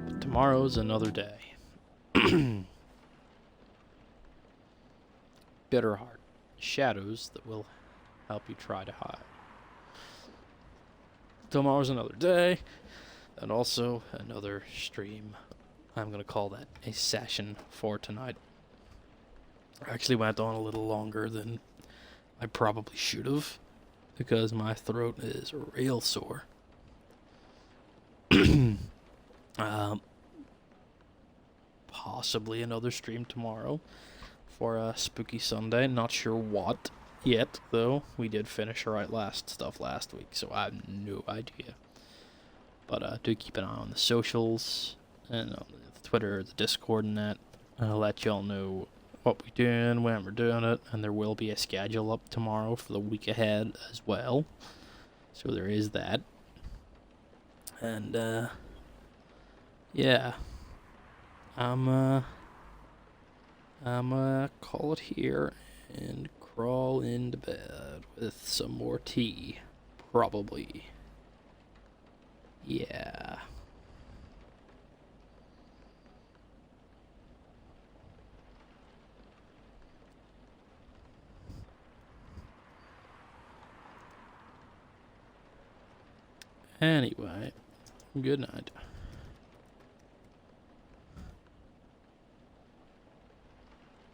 But tomorrow's another day. Bitter heart. shadows that will help you try to hide. Tomorrow's another day, and also another stream. I'm gonna call that a session for tonight. I actually went on a little longer than I probably should have, because my throat is real sore. Possibly another stream tomorrow for a spooky Sunday. Not sure what yet, though. We did finish our Outlast stuff last week, so I have no idea. But do keep an eye on the socials and on the Twitter, the Discord, and that. I'll let y'all know what we're doing, when we're doing it, and there will be a schedule up tomorrow for the week ahead as well. So there is that. And yeah, I'm call it here and crawl into bed with some more tea, probably. Yeah. Anyway, good night.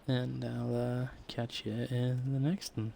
And I'll catch you in the next one.